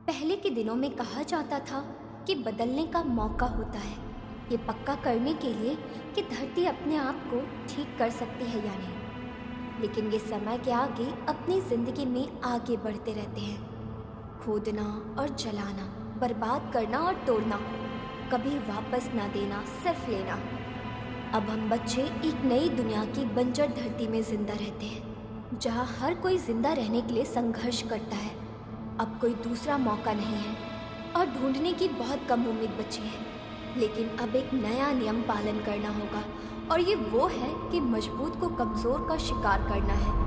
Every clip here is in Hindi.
पहले के दिनों में कहा जाता था कि बदलने का मौका होता है, ये पक्का करने के लिए कि धरती अपने आप को ठीक कर सकती है या नहीं। लेकिन ये समय के आगे अपनी जिंदगी में आगे बढ़ते रहते हैं, खोदना और जलाना, बर्बाद करना और तोड़ना, कभी वापस ना देना, सिर्फ लेना। अब हम बच्चे एक नई दुनिया की बंजर धरती में जिंदा रहते हैं, जहाँ हर कोई जिंदा रहने के लिए संघर्ष करता है। अब कोई दूसरा मौका नहीं है और ढूंढने की बहुत कम उम्मीद बची है। लेकिन अब एक नया नियम पालन करना होगा, और ये वो है कि मजबूत को कमजोर का शिकार करना है।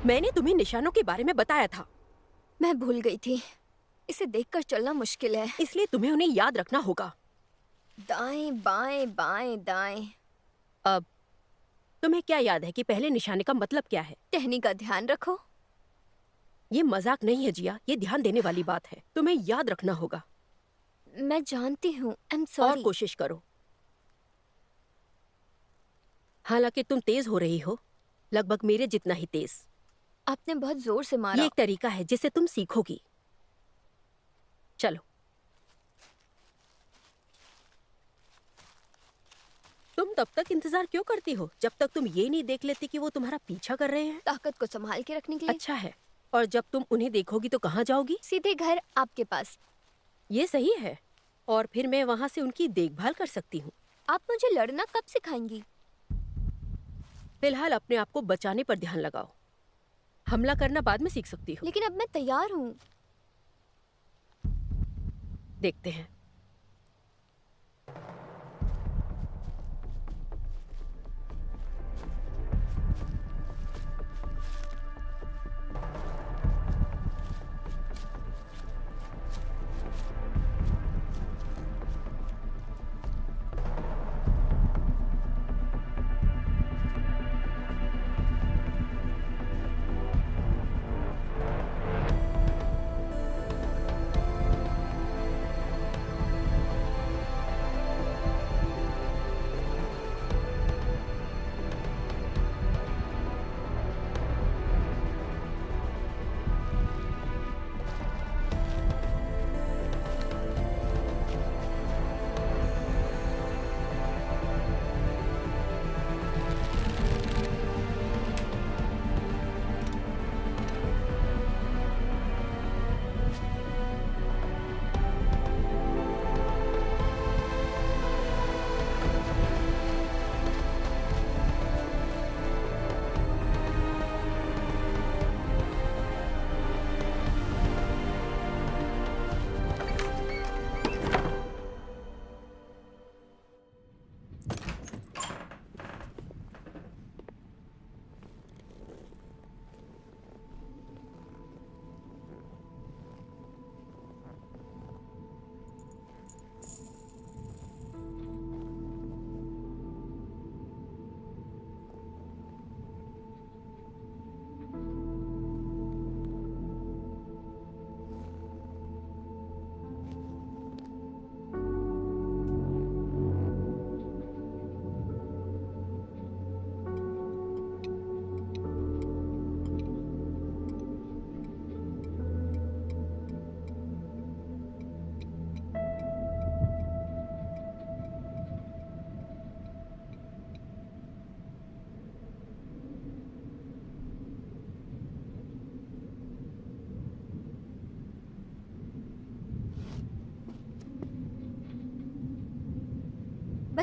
मैंने तुम्हें निशानों के बारे में बताया था। मैं भूल गई थी। इसे देखकर चलना मुश्किल है। इसलिए तुम्हें उन्हें याद रखना होगा। दाएं बाएं बाएं दाएं। अब तुम्हें क्या याद है कि पहले निशाने का मतलब क्या है? टहनी का ध्यान रखो। ये मजाक नहीं है जिया, ये ध्यान देने वाली बात है। तुम्हें याद रखना होगा। मैं जानती हूँ, आई एम और सॉरी। कोशिश करो। हालांकि तुम तेज हो रही हो, लगभग मेरे जितना ही तेज। आपने बहुत जोर से मारा। ये एक तरीका है जिससे तुम सीखोगी। चलो। तुम तब तक इंतजार क्यों करती हो जब तक तुम ये नहीं देख लेती कि वो तुम्हारा पीछा कर रहे हैं? ताकत को संभाल के रखने के लिए। अच्छा है। और जब तुम उन्हें देखोगी तो कहाँ जाओगी? सीधे घर, आपके पास। ये सही है। और फिर मैं वहाँ से उनकी देखभाल कर सकती हूँ। आप मुझे लड़ना कब सिखाएंगी? फिलहाल अपने आप को बचाने पर ध्यान लगाओ। हमला करना बाद में सीख सकती हो। लेकिन अब मैं तैयार हूँ। देखते हैं।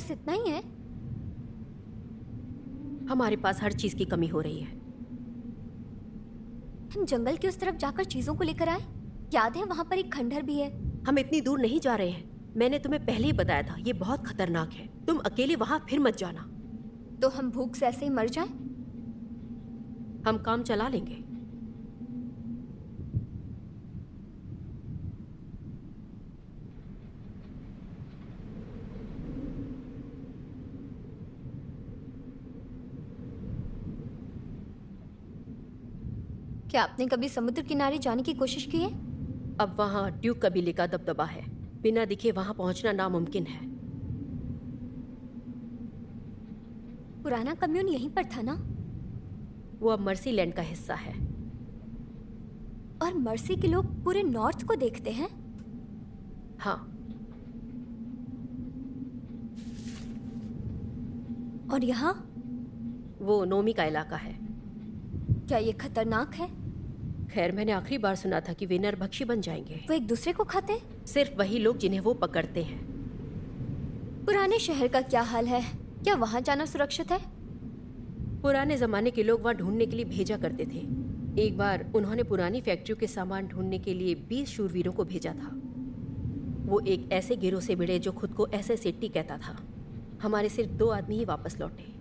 बस इतना ही है? हमारे पास हर चीज की कमी हो रही है। हम जंगल की उस तरफ जाकर चीजों को लेकर आए। याद है वहाँ पर एक खंडहर भी है। हम इतनी दूर नहीं जा रहे हैं। मैंने तुम्हें पहले ही बताया था, ये बहुत खतरनाक है। तुम अकेले वहाँ फिर मत जाना। तो हम भूख से ऐसे ही मर जाएं? हम काम चला लेंगे। क्या आपने कभी समुद्र किनारे जाने की कोशिश की है? अब वहाँ ड्यूक कबीले का दबदबा है। बिना दिखे वहाँ पहुँचना नामुमकिन है। पुराना कम्यून यहीं पर था ना? वो अब मर्सी लैंड का हिस्सा है। और मर्सी के लोग पूरे नॉर्थ को देखते हैं? हाँ। और यहाँ? वो नोमी का इलाका है। क्या ये खतरनाक है? खैर, मैंने आखिरी बार सुना था कि विनर भक्षी बन जाएंगे। वो एक दूसरे को खाते हैं? सिर्फ वही लोग जिन्हें वो पकड़ते हैं। पुराने शहर का क्या हाल है? क्या वहाँ जाना सुरक्षित है? पुराने जमाने के लोग वहाँ ढूंढने के लिए भेजा करते थे। एक बार उन्होंने पुरानी फैक्ट्रियों के सामान ढूंढने के लिए 20 शूरवीरों को भेजा था। वो एक ऐसे गिरोह से भिड़े जो खुद को ऐसे सिट्टी कहता था। हमारे सिर्फ 2 आदमी ही वापस लौटे।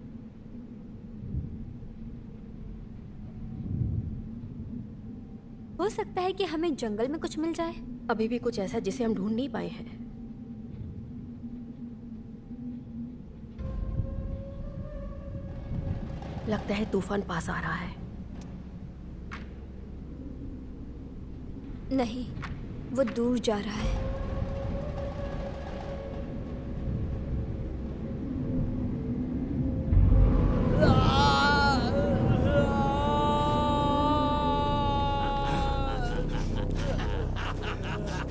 हो सकता है कि हमें जंगल में कुछ मिल जाए। अभी भी कुछ ऐसा जिसे हम ढूंढ नहीं पाए हैं। लगता है तूफान पास आ रहा है। नहीं, वो दूर जा रहा है।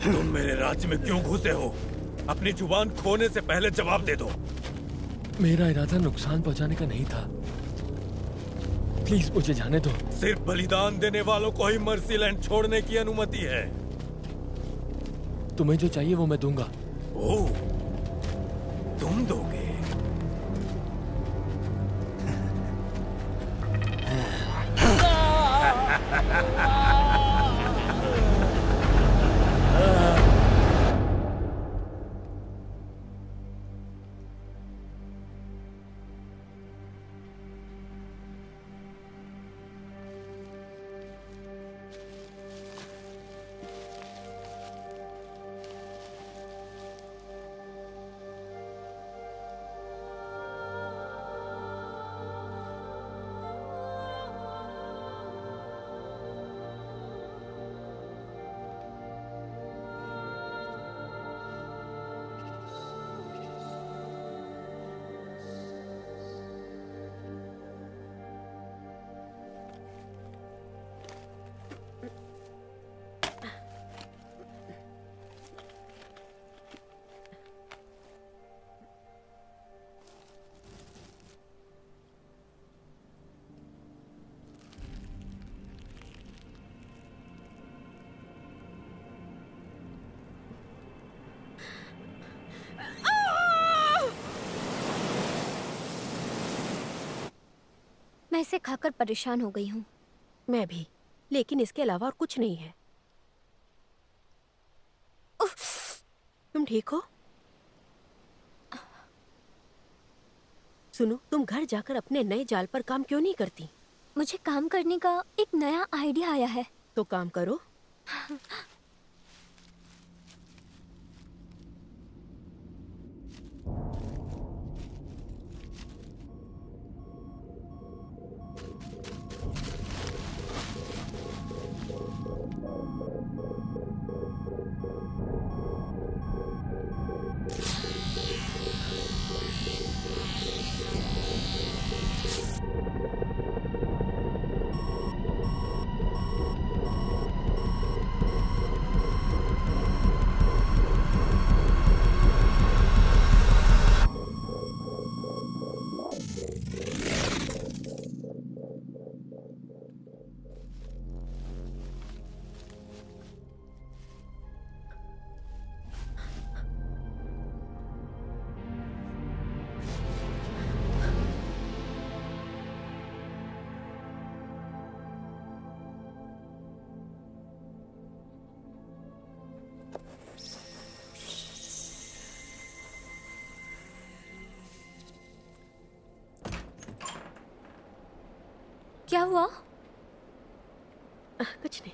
तुम मेरे राज्य में क्यों घुसे हो? अपनी जुबान खोने से पहले जवाब दे दो। मेरा इरादा नुकसान पहुंचाने का नहीं था। प्लीज मुझे जाने दो। सिर्फ बलिदान देने वालों को ही मर्सी लैंड छोड़ने की अनुमति है। तुम्हें जो चाहिए वो मैं दूंगा। ओह, तुम दोगे? मैं इसे खाकर परेशान हो गई हूँ। मैं भी, लेकिन इसके अलावा और कुछ नहीं है। तुम ठीक हो? सुनो, तुम घर जाकर अपने नए जाल पर काम क्यों नहीं करती? मुझे काम करने का एक नया आइडिया आया है। तो काम करो। क्या हुआ? कुछ नहीं,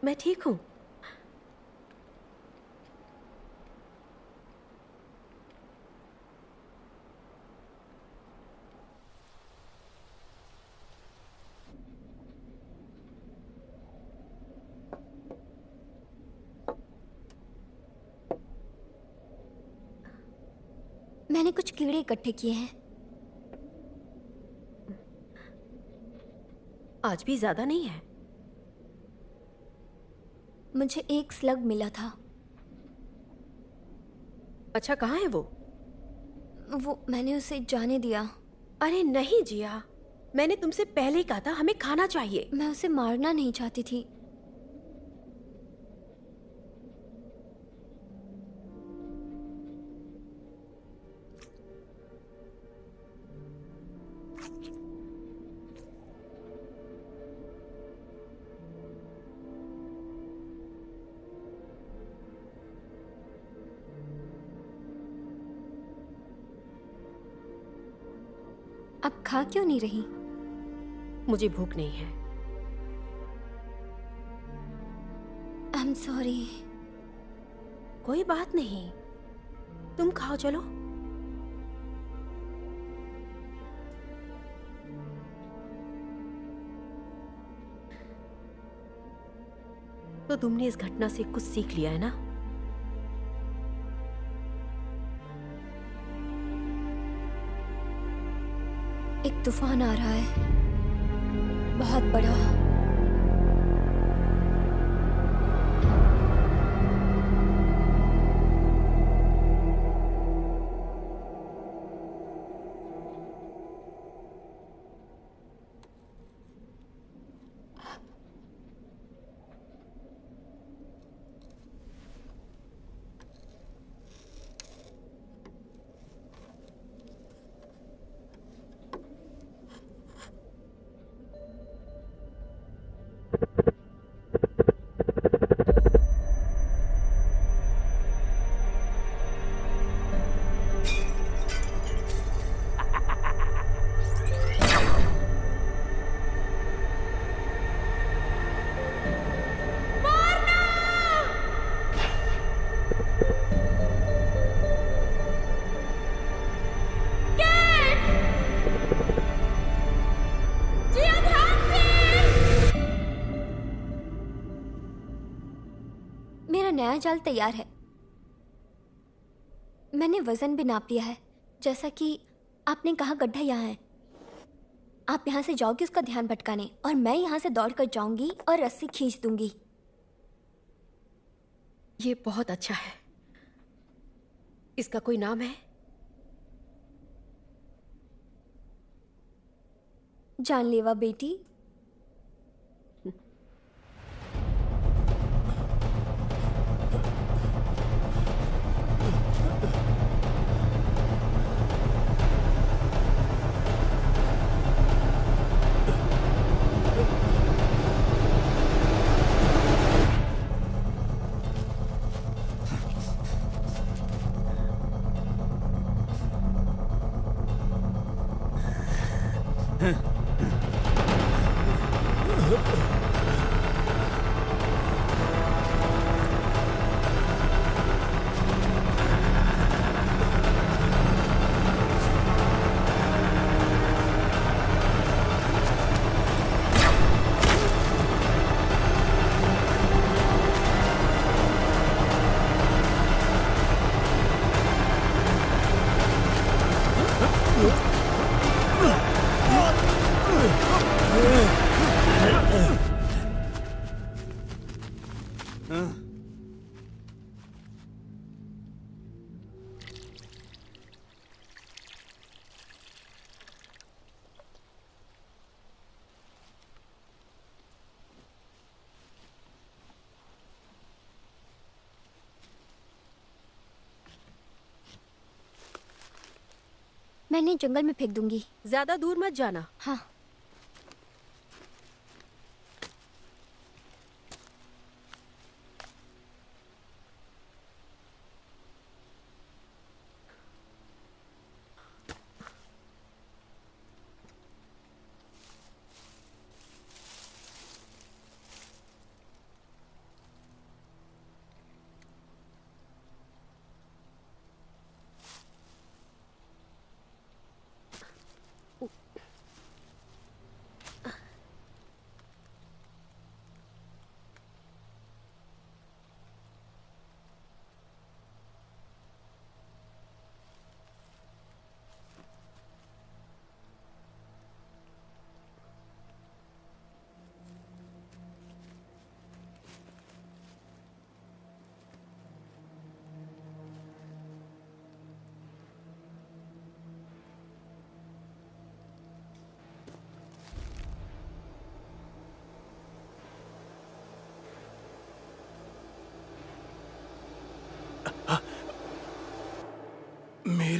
मैं ठीक हूँ। मैंने कुछ कीड़े इकट्ठे किए हैं। आज भी ज्यादा नहीं है। मुझे एक स्लग मिला था। अच्छा, कहाँ है वो? वो मैंने उसे जाने दिया। अरे नहीं जिया, मैंने तुमसे पहले ही कहा था हमें खाना चाहिए। मैं उसे मारना नहीं चाहती थी। अब खा क्यों नहीं रही? मुझे भूख नहीं है। I am sorry. कोई बात नहीं, तुम खाओ, चलो। तो तुमने इस घटना से कुछ सीख लिया है ना? एक तूफान आ रहा है, बहुत बड़ा। मेरा नया जाल तैयार है। मैंने वजन भी नाप लिया है। जैसा कि आपने कहा, गड्ढा यहाँ है। आप यहाँ से जाओगे उसका ध्यान भटकाने, और मैं यहाँ से दौड़ कर जाऊंगी और रस्सी खींच दूंगी। ये बहुत अच्छा है। इसका कोई नाम है? जानलेवा बेटी। मैं इन्हें जंगल में फेंक दूंगी। ज्यादा दूर मत जाना। हाँ।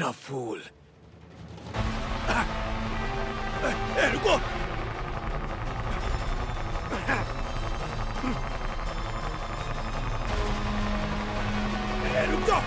मेरा फूल। रुको। रुक जाओ।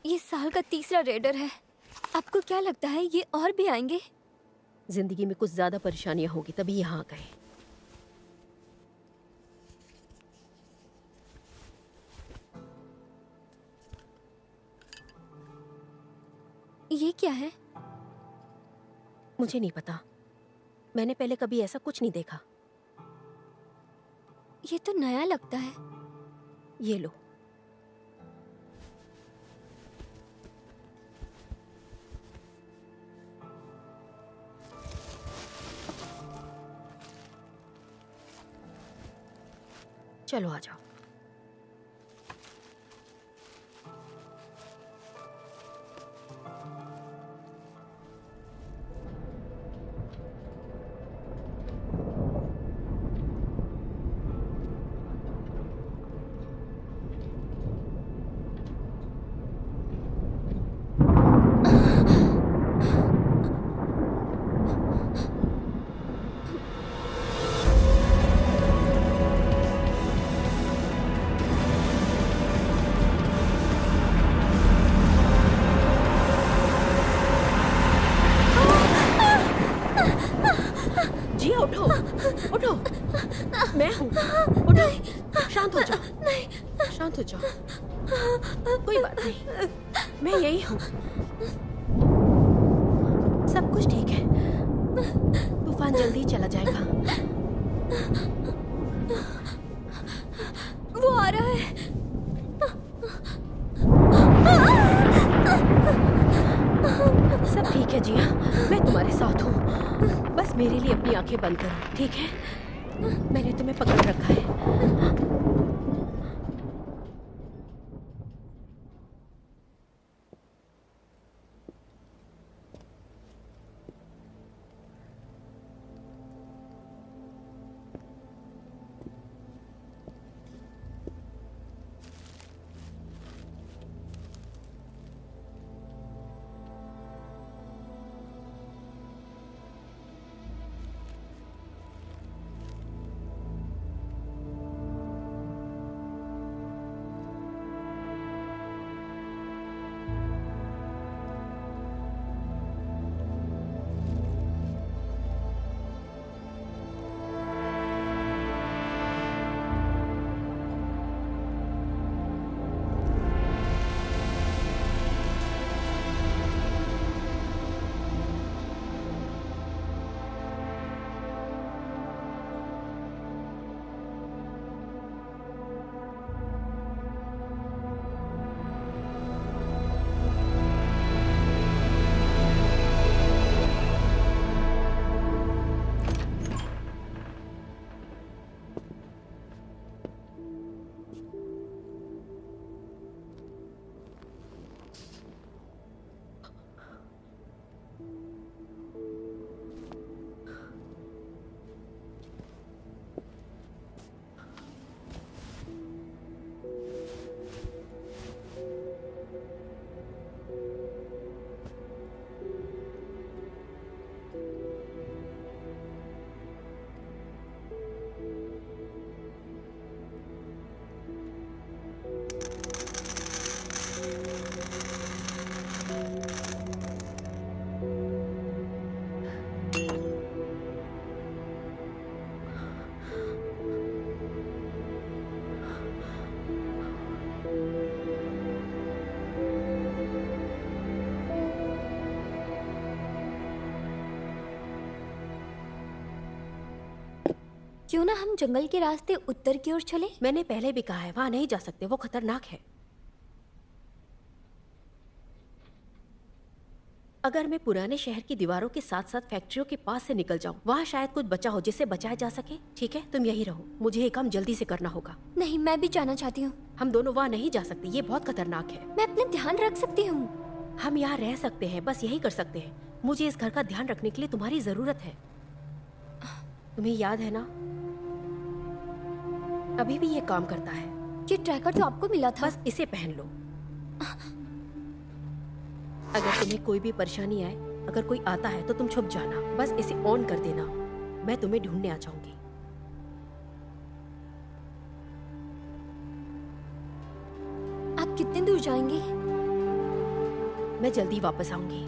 ये साल का तीसरा रेडर है। आपको क्या लगता है ये और भी आएंगे? जिंदगी में कुछ ज्यादा परेशानियां होगी तभी यहाँ आ गए। ये क्या है? मुझे नहीं पता, मैंने पहले कभी ऐसा कुछ नहीं देखा। ये तो नया लगता है। ये लो। चलो आ जाओ। जिया उठो, उठो। मैं हूँ, उठो। शांत हो जाओ, शांत हो जाओ। कोई बात नहीं, मैं यही हूँ। सब कुछ ठीक है, तूफान जल्दी चला जाएगा। वो आ रहा है। सब ठीक है जिया, मैं तुम्हारे साथ हूँ। बस मेरे लिए अपनी आंखें बंद करो, ठीक है? मैंने तुम्हें पकड़ रखा है। क्यों ना हम जंगल के रास्ते उत्तर की ओर चले? मैंने पहले भी कहा है, वहां नहीं जा सकते, वो खतरनाक है। अगर मैं पुराने शहर की दीवारों के साथ साथ फैक्ट्रियों के पास से निकल जाऊं, वहाँ शायद कुछ बचा हो जिसे बचाया जा सके। ठीक है, तुम यही रहो, मुझे ये काम जल्दी से करना होगा। नहीं, मैं भी जाना चाहती हूँ। हम दोनों वहाँ नहीं जा सकते, ये बहुत खतरनाक है। मैं अपना ध्यान रख सकती हूँ। हम यहाँ रह सकते हैं, बस यही कर सकते हैं। मुझे इस घर का ध्यान रखने के लिए तुम्हारी जरूरत है। तुम्हें याद है ना, अभी भी ये काम करता है। ये ट्रैकर तो आपको मिला था। बस इसे पहन लो। अगर तुम्हें कोई भी परेशानी आए, अगर कोई आता है तो तुम छुप जाना, बस इसे ऑन कर देना। मैं तुम्हें ढूंढने आ जाऊंगी। आप कितने दूर जाएंगे? मैं जल्दी वापस आऊंगी।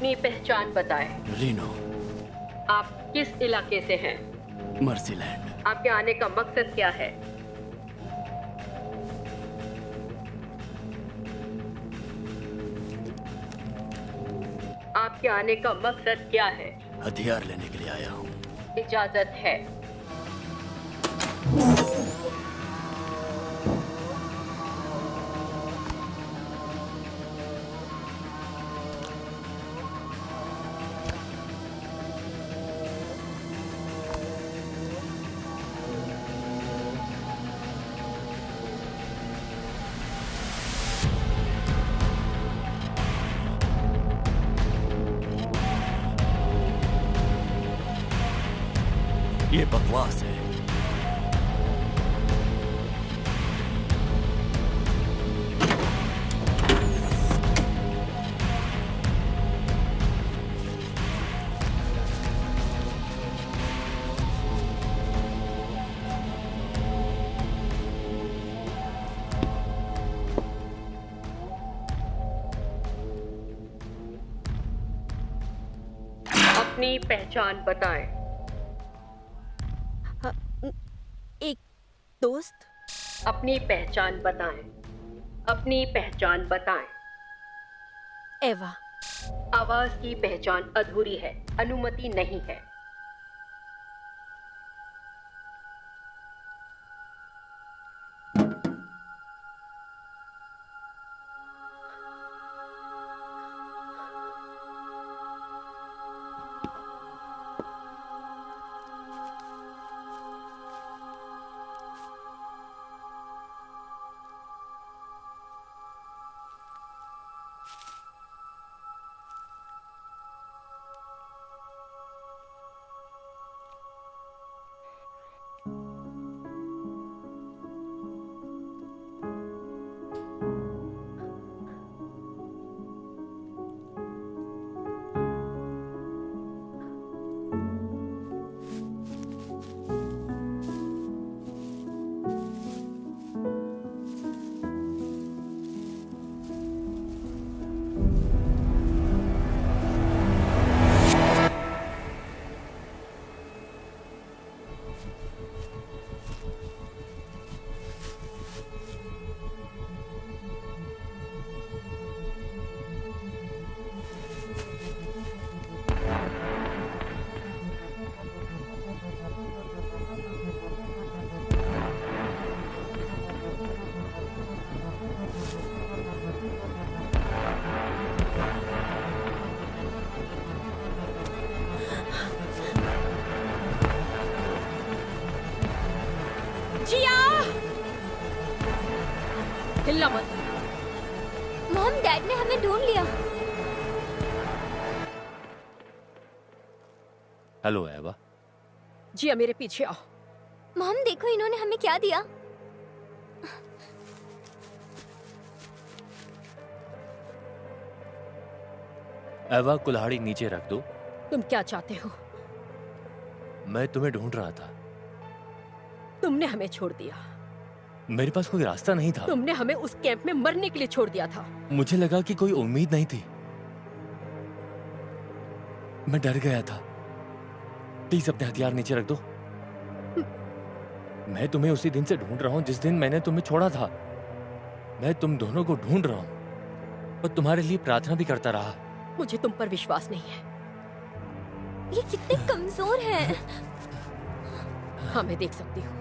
अपनी पहचान बताएं। रीनो, आप किस इलाके से हैं? मर्सीलैंड। आपके आने का मकसद क्या है? आपके आने का मकसद क्या है? हथियार लेने के लिए आया हूँ। इजाजत है। ये बकवास है। अपनी पहचान बताएं। एक दोस्त। अपनी पहचान बताएं। अपनी पहचान बताएं। एवा। आवाज की पहचान अधूरी है, अनुमति नहीं है। हिलना मत। मॉम, डैड ने हमें ढूंढ लिया। हेलो एवा। जिया, मेरे पीछे आओ। मॉम, देखो इन्होंने हमें क्या दिया। एवा, कुल्हाड़ी नीचे रख दो। तुम क्या चाहते हो? मैं तुम्हें ढूंढ रहा था। तुमने हमें छोड़ दिया। मेरे पास कोई रास्ता नहीं था। तुमने हमें उस कैंप में मरने के लिए छोड़ दिया था। मुझे लगा कि कोई उम्मीद नहीं थी। मैं डर गया था। प्लीज अपने हथियार नीचे रख दो। मैं तुम्हें उसी दिन से ढूंढ रहा हूं जिस दिन मैंने तुम्हें छोड़ा था। मैं तुम दोनों को ढूंढ रहा हूं और तुम्हारे लिए प्रार्थना भी करता रहा। मुझे तुम पर विश्वास नहीं है। ये कितने कमजोर हैं। हाँ, मैं देख सकती हूँ।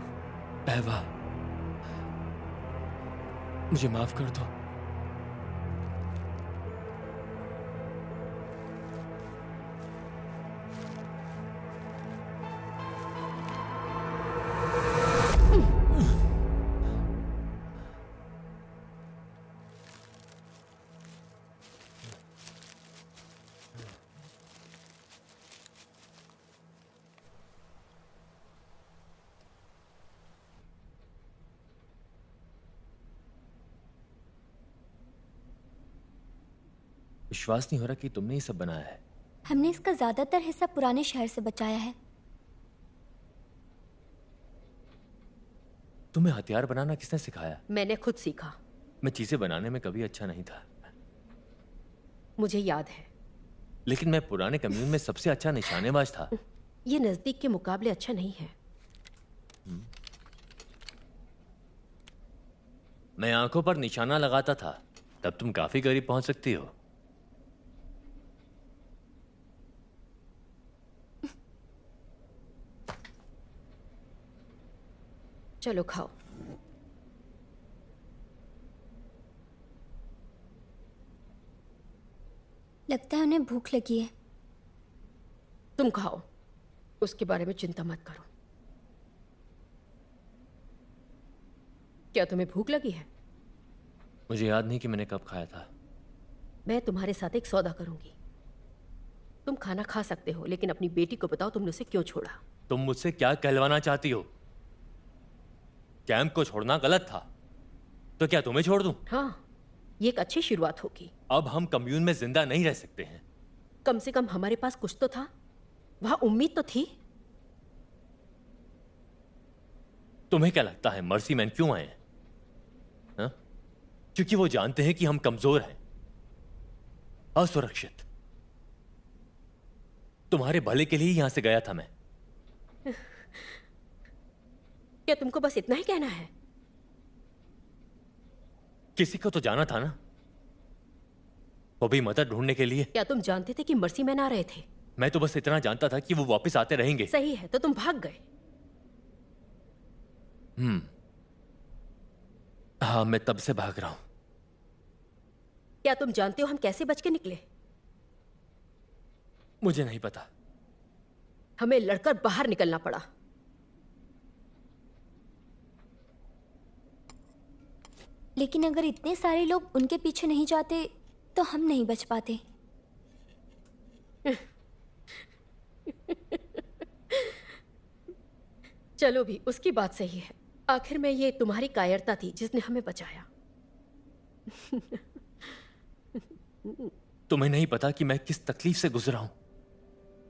एवा, मुझे माफ कर दो। विश्वास नहीं हो रहा कि तुमने ये सब बनाया है। हमने इसका ज्यादातर हिस्सा पुराने शहर से बचाया है। तुम्हें हथियार बनाना किसने सिखाया? मैंने खुद सीखा। मैं चीजें बनाने में कभी अच्छा नहीं था। मुझे याद है, लेकिन मैं पुराने कम्यून में सबसे अच्छा निशानेबाज था। ये नजदीक के मुकाबले अच्छा नहीं है। मैं आंखों पर निशाना लगाता था, तब तुम काफी करीब पहुंच सकती हो। चलो खाओ। लगता है उन्हें भूख लगी है। तुम खाओ, उसके बारे में चिंता मत करो। क्या तुम्हें भूख लगी है? मुझे याद नहीं कि मैंने कब खाया था। मैं तुम्हारे साथ एक सौदा करूंगी। तुम खाना खा सकते हो, लेकिन अपनी बेटी को बताओ तुमने उसे क्यों छोड़ा। तुम मुझसे क्या कहलवाना चाहती हो? कैंप को छोड़ना गलत था, तो क्या तुम्हें छोड़ दूं? हाँ, ये एक अच्छी शुरुआत होगी। अब हम कम्यून में जिंदा नहीं रह सकते हैं। कम से कम हमारे पास कुछ तो था, वहां उम्मीद तो थी। तुम्हें क्या लगता है मर्सी मैन क्यों आए हैं? हाँ? क्योंकि वो जानते हैं कि हम कमजोर हैं, असुरक्षित। तुम्हारे भले के लिए ही यहां से गया था मैं। क्या तुमको बस इतना ही कहना है? किसी को तो जाना था ना, वो भी मदद ढूंढने के लिए। क्या तुम जानते थे कि मर्सी मैन आ रहे थे? मैं तो बस इतना जानता था कि वो वापस आते रहेंगे। सही है, तो तुम भाग गए। हाँ, मैं तब से भाग रहा हूं। क्या तुम जानते हो हम कैसे बच के निकले? मुझे नहीं पता। हमें लड़कर बाहर निकलना पड़ा। लेकिन अगर इतने सारे लोग उनके पीछे नहीं जाते तो हम नहीं बच पाते। चलो भी, उसकी बात सही है। आखिर में ये तुम्हारी कायरता थी जिसने हमें बचाया। तुम्हें नहीं पता कि मैं किस तकलीफ से गुजरा हूं।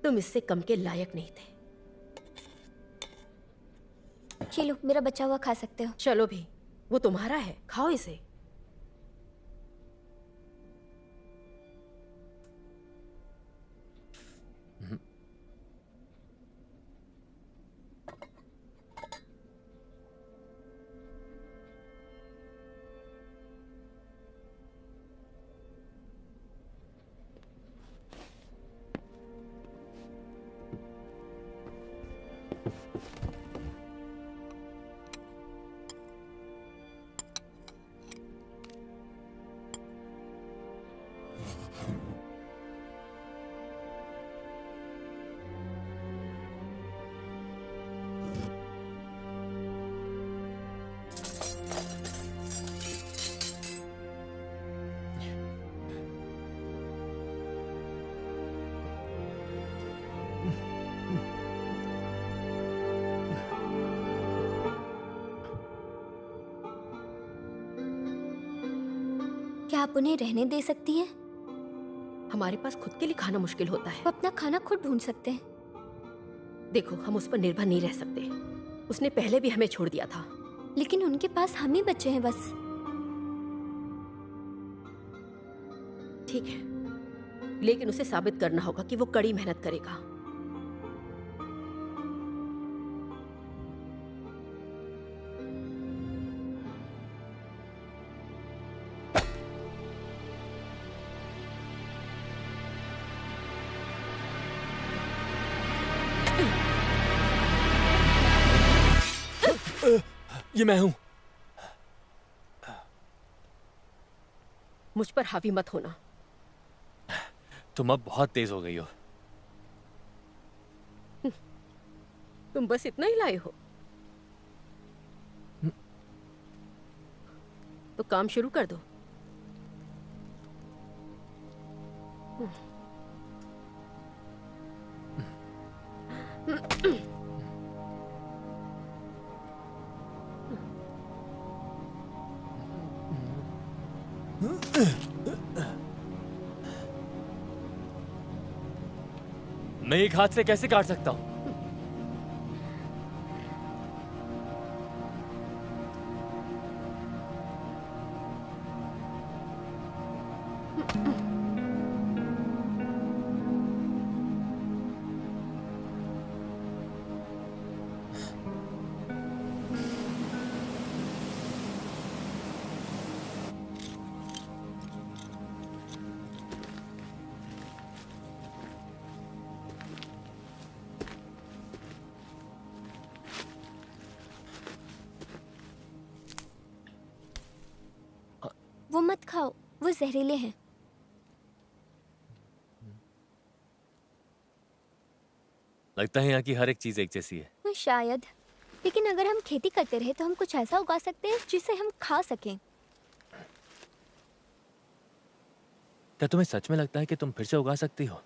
तुम इससे कम के लायक नहीं थे। ये लो, मेरा बचा हुआ खा सकते हो। चलो भी, वो तुम्हारा है, खाओ इसे। क्या आप उन्हें रहने दे सकती हैं? हमारे पास खुद के लिए खाना मुश्किल होता है। वो अपना खाना खुद ढूंढ सकते हैं। देखो, हम उस पर निर्भर नहीं रह सकते। उसने पहले भी हमें छोड़ दिया था। लेकिन उनके पास हम ही बच्चे हैं बस। ठीक है, लेकिन उसे साबित करना होगा कि वो कड़ी मेहनत करेगा। ये मैं हूं। मुझ पर हावी मत होना। तुम अब बहुत तेज हो गई हो। तुम बस इतना ही लाए हो, तो काम शुरू कर दो। मैं एक हाथ से कैसे काट सकता हूं? वो मत खाओ, वो जहरीले हैं। लगता है यहाँ की हर एक चीज एक जैसी है। शायद, लेकिन अगर हम खेती करते रहे तो हम कुछ ऐसा उगा सकते हैं जिसे हम खा सकें। क्या तुम्हें सच में लगता है कि तुम फिर से उगा सकती हो?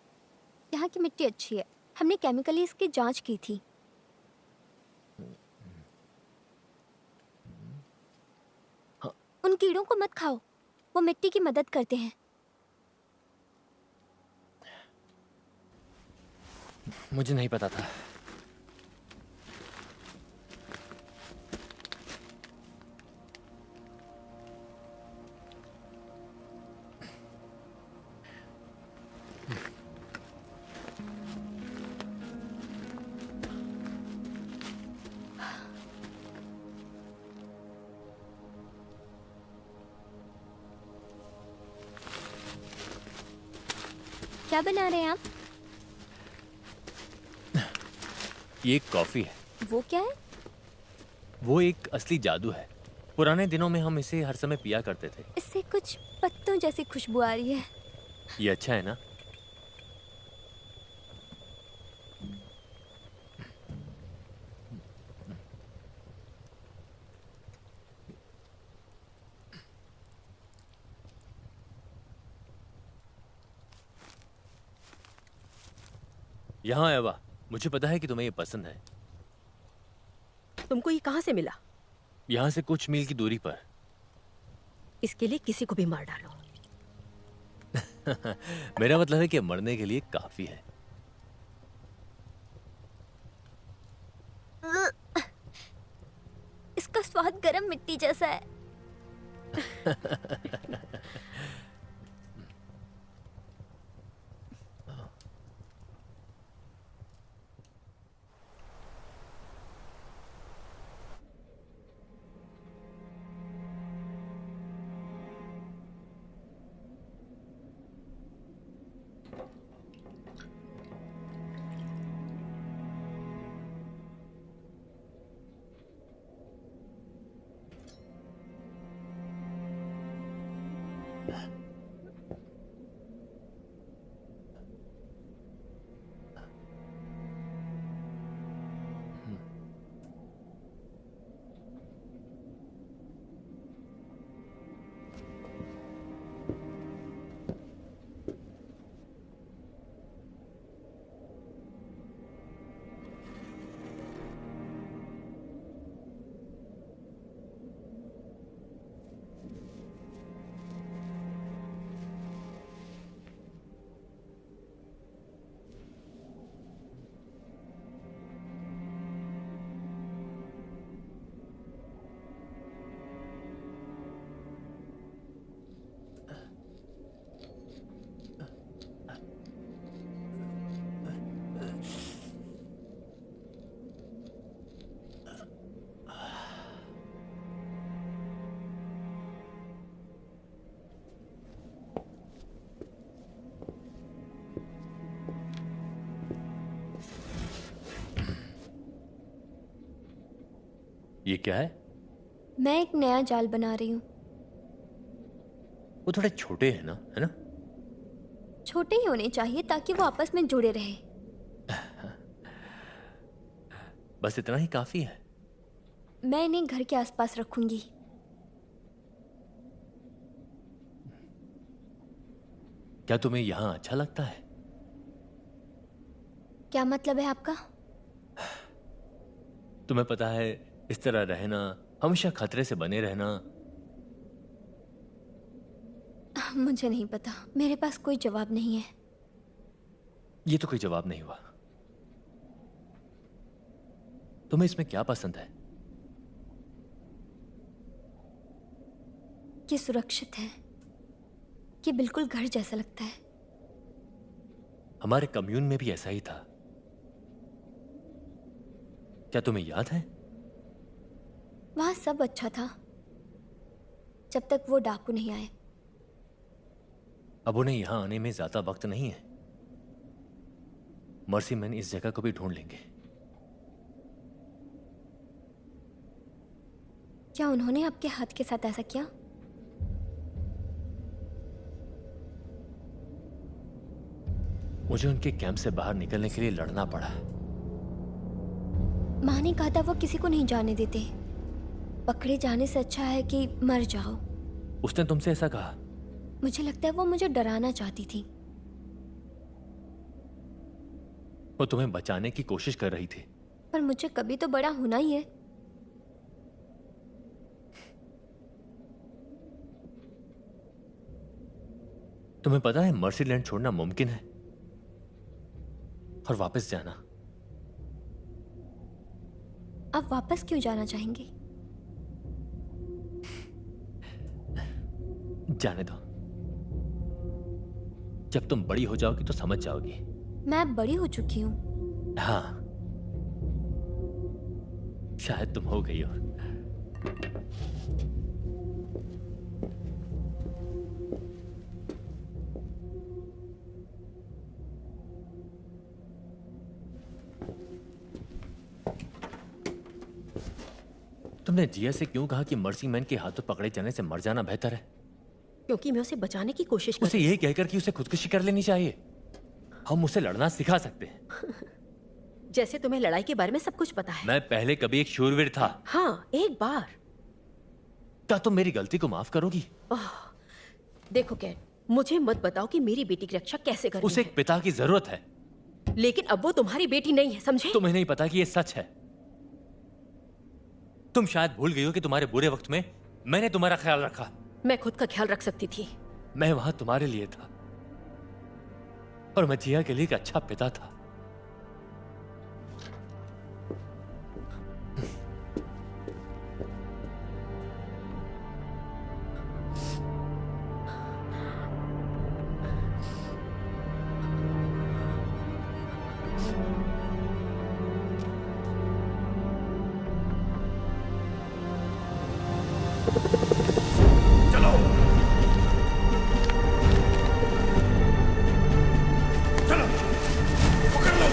यहाँ की मिट्टी अच्छी है, हमने केमिकली इसकी जांच की थी। उन कीड़ों को मत खाओ, वो मिट्टी की मदद करते हैं। मुझे नहीं पता था। क्या बना रहे हैं आप? ये एक कॉफी है। वो क्या है? वो एक असली जादू है। पुराने दिनों में हम इसे हर समय पिया करते थे। इससे कुछ पत्तों जैसी खुशबू आ रही है। ये अच्छा है ना? यहाँ एवा, मुझे पता है कि तुम्हें ये पसंद है। तुमको ये कहाँ से मिला? यहाँ से कुछ मील की दूरी पर। इसके लिए किसी को भी मार डालो। मेरा मतलब है कि मरने के लिए काफी है। इसका स्वाद गरम मिट्टी जैसा है। ये क्या है? मैं एक नया जाल बना रही हूँ। वो थोड़े छोटे हैं ना, है ना? छोटे ही होने चाहिए ताकि वो आपस में जुड़े रहे। बस इतना ही काफी है। मैं इन्हें घर के आसपास रखूंगी। क्या तुम्हें यहाँ अच्छा लगता है? क्या मतलब है आपका? तुम्हें पता है, इस तरह रहना, हमेशा खतरे से बने रहना। मुझे नहीं पता, मेरे पास कोई जवाब नहीं है। ये तो कोई जवाब नहीं हुआ। तुम्हें इसमें क्या पसंद है? ये सुरक्षित है, ये बिल्कुल घर जैसा लगता है। हमारे कम्यून में भी ऐसा ही था। क्या तुम्हें याद है? वहां सब अच्छा था जब तक वो डाकू नहीं आए। अब उन्हें यहां आने में ज्यादा वक्त नहीं है। मर्सी मैन इस जगह को भी ढूंढ लेंगे। क्या उन्होंने आपके हाथ के साथ ऐसा किया? मुझे उनके कैंप से बाहर निकलने के लिए लड़ना पड़ा। माँ ने कहा था वो किसी को नहीं जाने देते। पकड़े जाने से अच्छा है कि मर जाओ। उसने तुमसे ऐसा कहा? मुझे लगता है वो मुझे डराना चाहती थी। वो तुम्हें बचाने की कोशिश कर रही थी। पर मुझे कभी तो बड़ा होना ही है। तुम्हें पता है मर्सीलैंड छोड़ना मुमकिन है और वापस जाना। आप वापस क्यों जाना चाहेंगे? जाने दो। जब तुम बड़ी हो जाओगी तो समझ जाओगी। मैं बड़ी हो चुकी हूँ। हाँ, शायद तुम हो गई हो। तुमने जिया से क्यों कहा कि मर्सी मैन के हाथों पकड़े जाने से मर जाना बेहतर है? क्योंकि मैं उसे बचाने की कोशिश कर उसे रही यही कहकर कि उसे खुदकुशी कर लेनी चाहिए। हम उसे लड़ना सिखा सकते हैं। थी। जैसे तुम्हें लड़ाई के बारे में सब कुछ पता है। मैं पहले कभी एक शूरवीर था। हाँ, एक बार। क्या तुम मेरी गलती को माफ करोगी? देखो कैट, मुझे मत बताओ कि मेरी बेटी की रक्षा कैसे करनी उसे है। एक पिता की जरूरत है। लेकिन अब वो तुम्हारी बेटी नहीं है, समझे? तुम्हें नहीं पता कि ये सच है। तुम शायद भूल गई हो कि तुम्हारे बुरे वक्त में मैंने तुम्हारा ख्याल रखा। मैं खुद का ख्याल रख सकती थी। मैं वहां तुम्हारे लिए था और मैं जिया के लिए एक अच्छा पिता था। चलो चलो, पकड़ लो।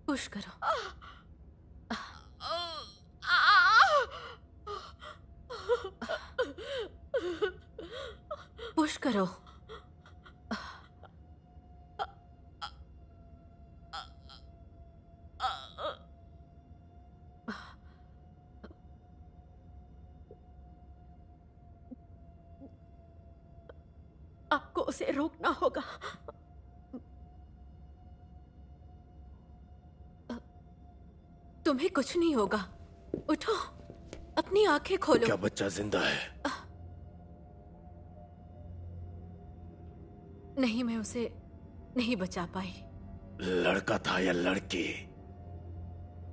पुश करो। पुश करो। आपको उसे रोकना होगा। तुम्हें कुछ नहीं होगा। उठो, अपनी आंखें खोलो। क्या बच्चा जिंदा है? नहीं, मैं उसे नहीं बचा पाई। लड़का था या लड़की?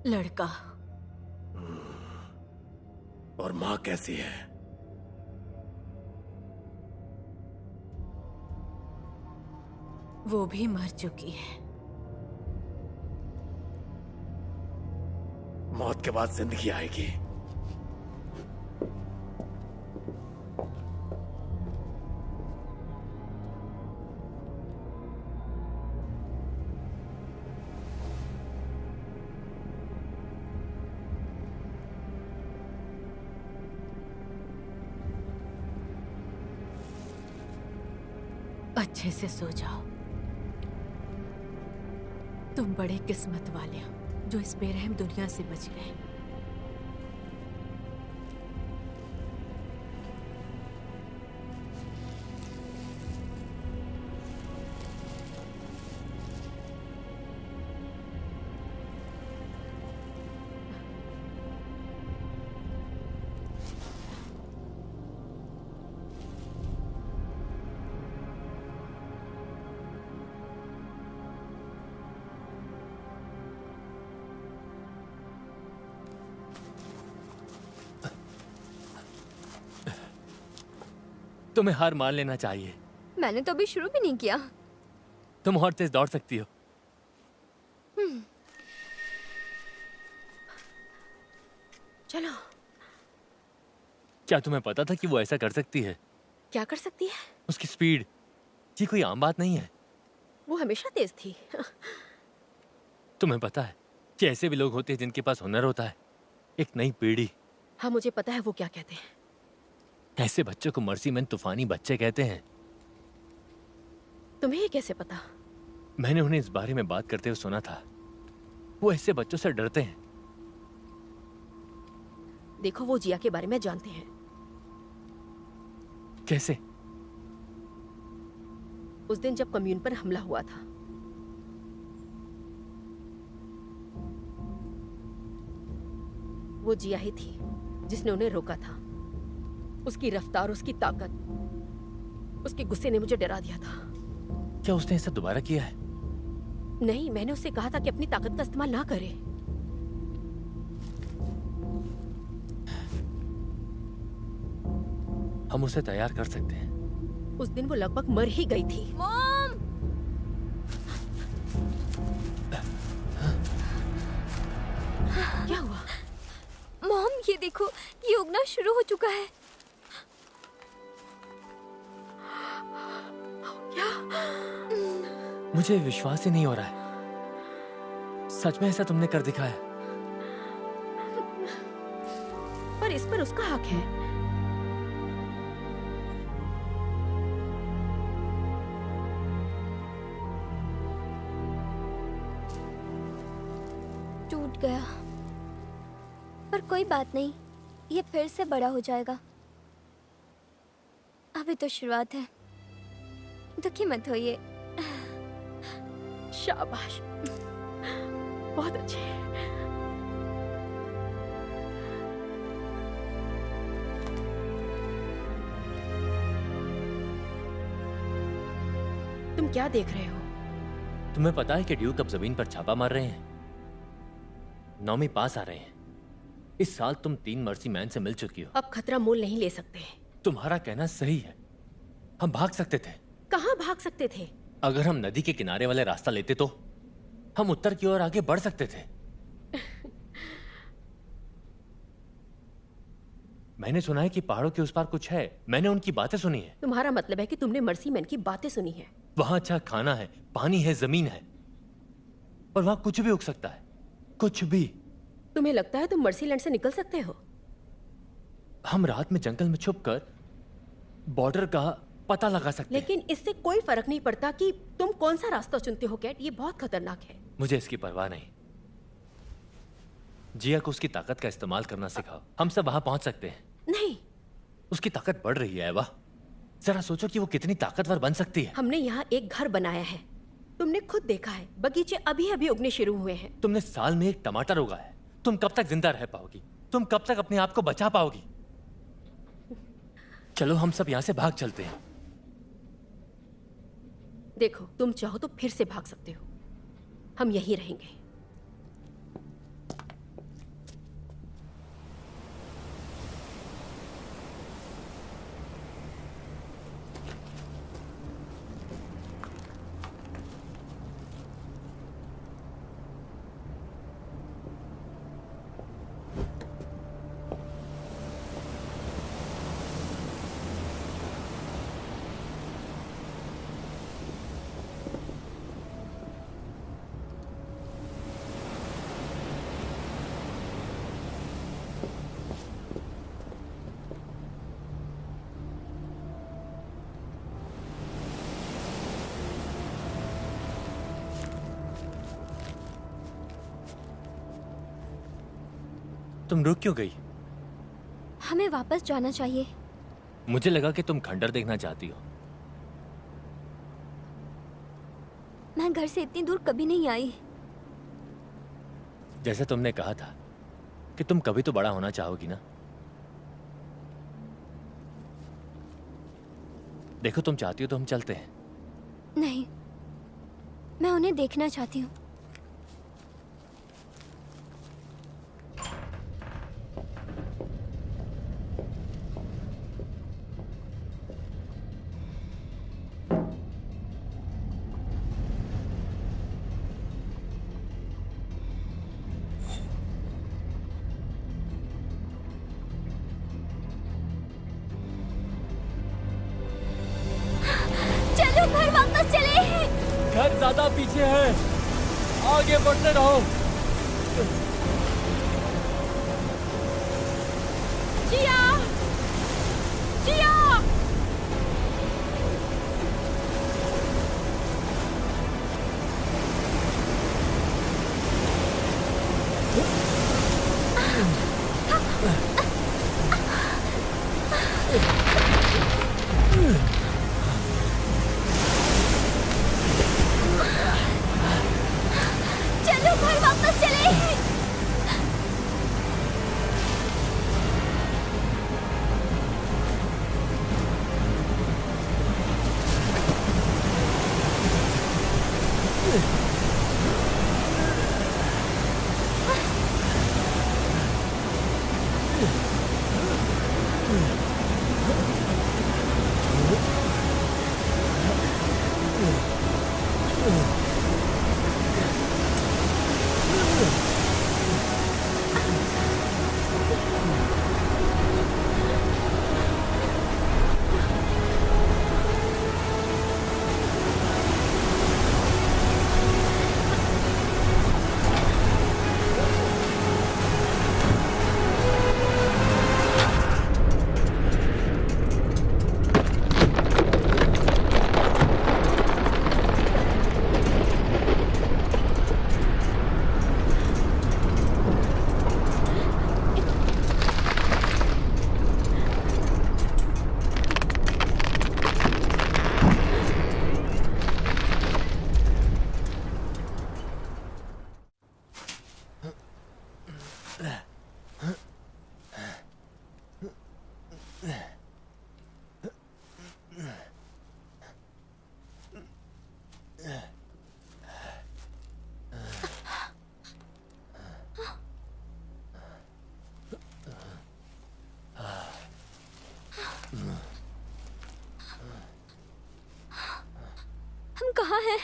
लड़का। और माँ कैसी है? वो भी मर चुकी है। मौत के बाद जिंदगी आएगी। अच्छे से सो जाओ। तुम बड़े किस्मत वाले हो जो इस बेरहम दुनिया से बच गए। तुम्हें हार मान लेना चाहिए। मैंने तो अभी शुरू भी नहीं किया। तुम और तेज दौड़ सकती हो। चलो। क्या तुम्हें पता था कि वो ऐसा कर सकती है? क्या कर सकती है? उसकी स्पीड, ये कोई आम बात नहीं है। वो हमेशा तेज थी। तुम्हें पता है कि ऐसे भी लोग होते हैं जिनके पास हुनर होता है। एक नई पीढ़ी। हाँ, मुझे पता है वो क्या कहते हैं। ऐसे बच्चों को मर्सीमैन तूफानी बच्चे कहते हैं। तुम्हें ये कैसे पता? मैंने उन्हें इस बारे में बात करते हुए सुना था। वो ऐसे बच्चों से डरते हैं। देखो, वो जिया के बारे में जानते हैं। कैसे? उस दिन जब कम्यून पर हमला हुआ था, वो जिया ही थी जिसने उन्हें रोका था। उसकी रफ्तार, उसकी ताकत, उसके गुस्से ने मुझे डरा दिया था। क्या उसने ऐसा दोबारा किया है? नहीं, मैंने उससे कहा था कि अपनी ताकत का इस्तेमाल ना करे। हम उसे तैयार कर सकते हैं। उस दिन वो लगभग मर ही गई थी। मॉम! क्या हुआ? मॉम, ये देखो, ये उगना शुरू हो चुका है। क्या? मुझे विश्वास ही नहीं हो रहा है। सच में ऐसा तुमने कर दिखाया? पर इस पर उसका हक है। टूट गया, पर कोई बात नहीं, ये फिर से बड़ा हो जाएगा। अभी तो शुरुआत है, दुखी मत होइए। शाबाश, बहुत अच्छे। तुम क्या देख रहे हो? तुम्हें पता है कि ड्यूक अब जमीन पर छापा मार रहे हैं? नौमी पास आ रहे हैं। इस साल तुम 3 मर्सी मैन से मिल चुकी हो। अब खतरा मोल नहीं ले सकते। तुम्हारा कहना सही है। हम भाग सकते थे। कहाँ भाग सकते थे? अगर हम नदी के किनारे वाले रास्ता लेते तो हम उत्तर की ओर आगे बढ़ सकते थे। मैंने सुना है कि पहाड़ों के उस पार कुछ है। मैंने उनकी बातें सुनी है। तुम्हारा मतलब है कि तुमने मर्सी मैन की बातें सुनी है? वहां अच्छा खाना है, पानी है, जमीन है, और वहां कुछ भी उग सकता है। कुछ भी। तुम्हें लगता है तुम मर्सीलैंड से निकल सकते हो? हम रात में जंगल में छुपकर बॉर्डर का पता लगा सकते हैं। लेकिन इससे कोई फर्क नहीं पड़ता कि तुम कौन सा रास्ता चुनते हो कैट। ये बहुत खतरनाक है। मुझे इसकी परवाह नहीं। जिया को उसकी ताकत का इस्तेमाल करना सिखाओ। हम सब वहां पहुंच सकते हैं। नहीं, उसकी ताकत बढ़ रही है एवा। जरा सोचो कि वो कितनी ताकतवर बन सकती है। हमने यहाँ एक घर बनाया है। तुमने खुद देखा है, बगीचे अभी अभी उगने शुरू हुए हैं। तुमने साल में एक टमाटर उगाया है। तुम कब तक जिंदा रह पाओगी? तुम कब तक अपने आप को बचा पाओगी? चलो हम सब यहाँ से भाग चलते हैं। देखो, तुम चाहो तो फिर से भाग सकते हो। हम यहीं रहेंगे। तुम रुक क्यों गई? हमें वापस जाना चाहिए। मुझे लगा कि तुम खंडर देखना चाहती हो। मैं घर से इतनी दूर कभी नहीं आई। जैसे तुमने कहा था कि तुम कभी तो बड़ा होना चाहोगी ना। देखो, तुम चाहती हो तो हम चलते हैं। नहीं, मैं उन्हें देखना चाहती हूँ। चलो घर वापस चले। घर ज्यादा पीछे है, आगे बढ़ते रहो। जिया! जिया! चलो घर वापस चले। हम कहाँ हैं?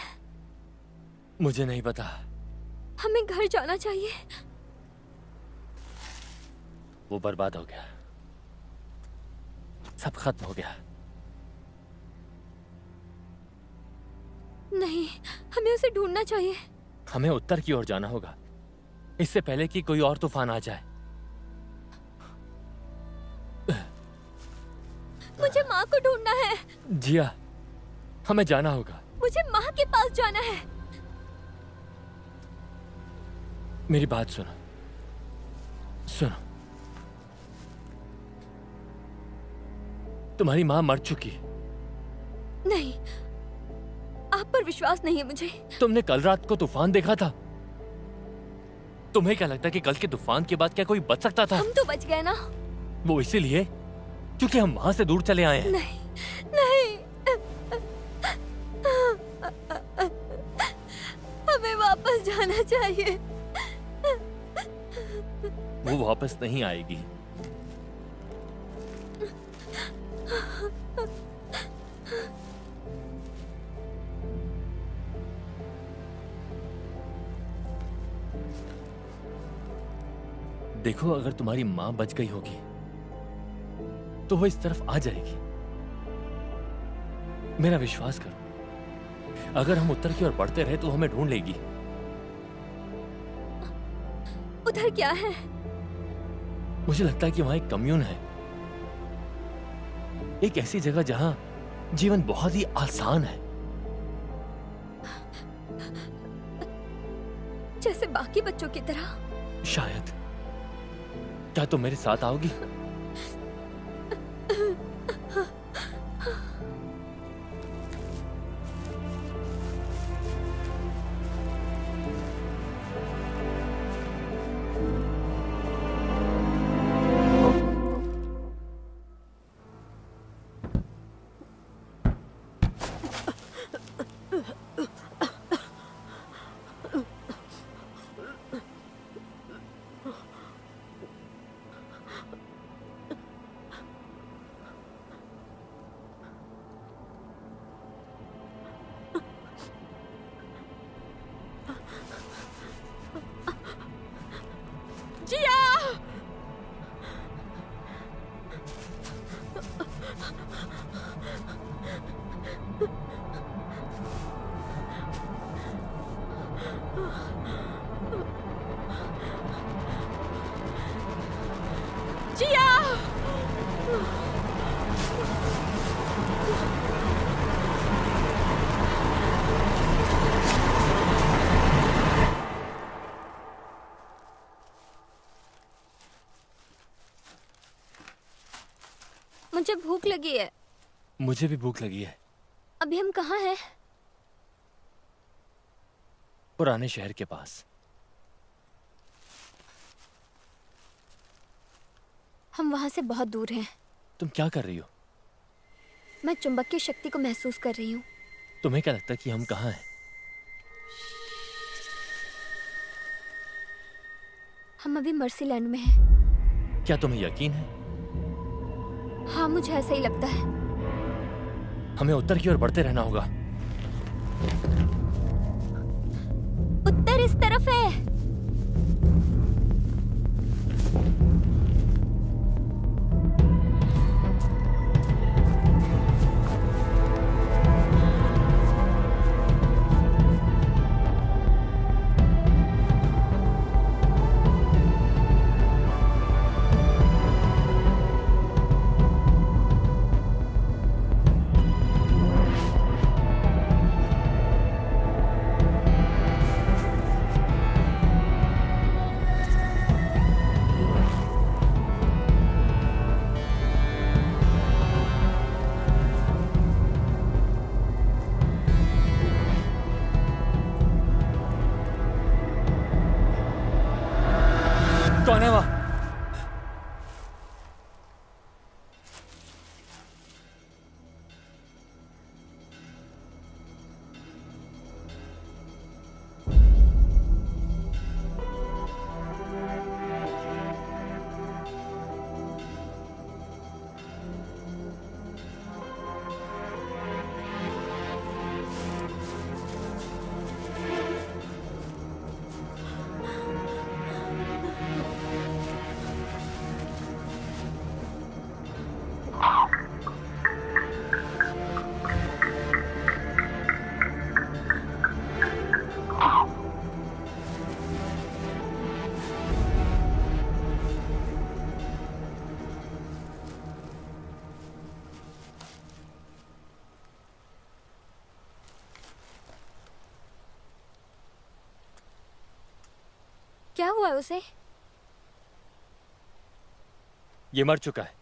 मुझे नहीं पता। हमें घर जाना चाहिए। वो बर्बाद हो गया, सब खत्म हो गया। नहीं, हमें उसे ढूंढना चाहिए। हमें उत्तर की ओर जाना होगा, इससे पहले कि कोई और तूफान आ जाए। मुझे माँ को ढूंढना है। जिया, हमें जाना होगा। मुझे माँ के पास जाना है। मेरी बात सुनो, सुनो। तुम्हारी माँ मर चुकी। नहीं, आप पर विश्वास नहीं है मुझे। तुमने कल रात को तूफान देखा था। तुम्हें क्या लगता है कि कल के तूफान के बाद क्या कोई बच सकता था? हम तो बच गए ना। वो इसीलिए क्योंकि हम वहां से दूर चले आए हैं। नहीं, नहीं, हमें वापस जाना चाहिए। वो वापस नहीं आएगी। देखो, अगर तुम्हारी माँ बच गई होगी तो वो इस तरफ आ जाएगी। मेरा विश्वास करो, अगर हम उत्तर की ओर बढ़ते रहे तो हमें ढूंढ लेगी। उधर क्या है? मुझे लगता है कि वहां एक कम्यून है, एक ऐसी जगह जहां जीवन बहुत ही आसान है। जैसे बाकी बच्चों की तरह। शायद। क्या तुम मेरे साथ आओगी? मुझे भूख लगी है। मुझे भी भूख लगी है। अभी हम कहाँ हैं? पुराने शहर के पास। हम वहां से बहुत दूर हैं। तुम क्या कर रही हो? मैं चुंबकीय शक्ति को महसूस कर रही हूँ। तुम्हें क्या लगता है कि हम कहाँ हैं? हम अभी मर्सीलैंड में हैं। क्या तुम्हें यकीन है? हाँ, मुझे ऐसा ही लगता है। हमें उत्तर की ओर बढ़ते रहना होगा। उत्तर इस तरफ है। कौन है वहां? क्या हुआ उसे? ये मर चुका है।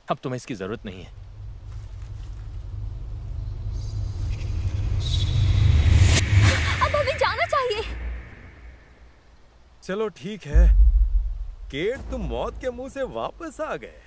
अब तुम्हें इसकी जरूरत नहीं है। अब हमें जाना चाहिए। चलो ठीक है केट, तुम मौत के मुंह से वापस आ गए।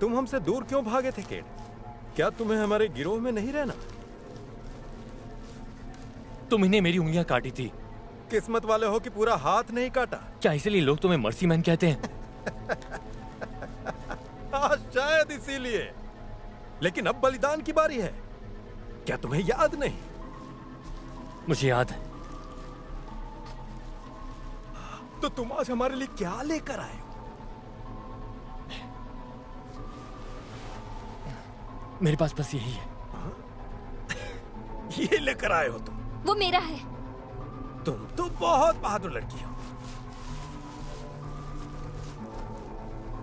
तुम हमसे दूर क्यों भागे थे केट? क्या तुम्हें हमारे गिरोह में नहीं रहना? तुम इन्हें मेरी उंगलियां काटी थी, किस्मत वाले हो कि पूरा हाथ नहीं काटा। क्या इसलिए लोग तुम्हें मर्सी मैन कहते हैं? शायद इसीलिए। लेकिन अब बलिदान की बारी है। क्या तुम्हें याद नहीं? मुझे याद है। तो तुम आज हमारे लिए क्या लेकर आए हो? मेरे पास बस यही है। ये लेकर आए हो तुम? वो मेरा है। तुम तो बहुत बहादुर लड़की हो।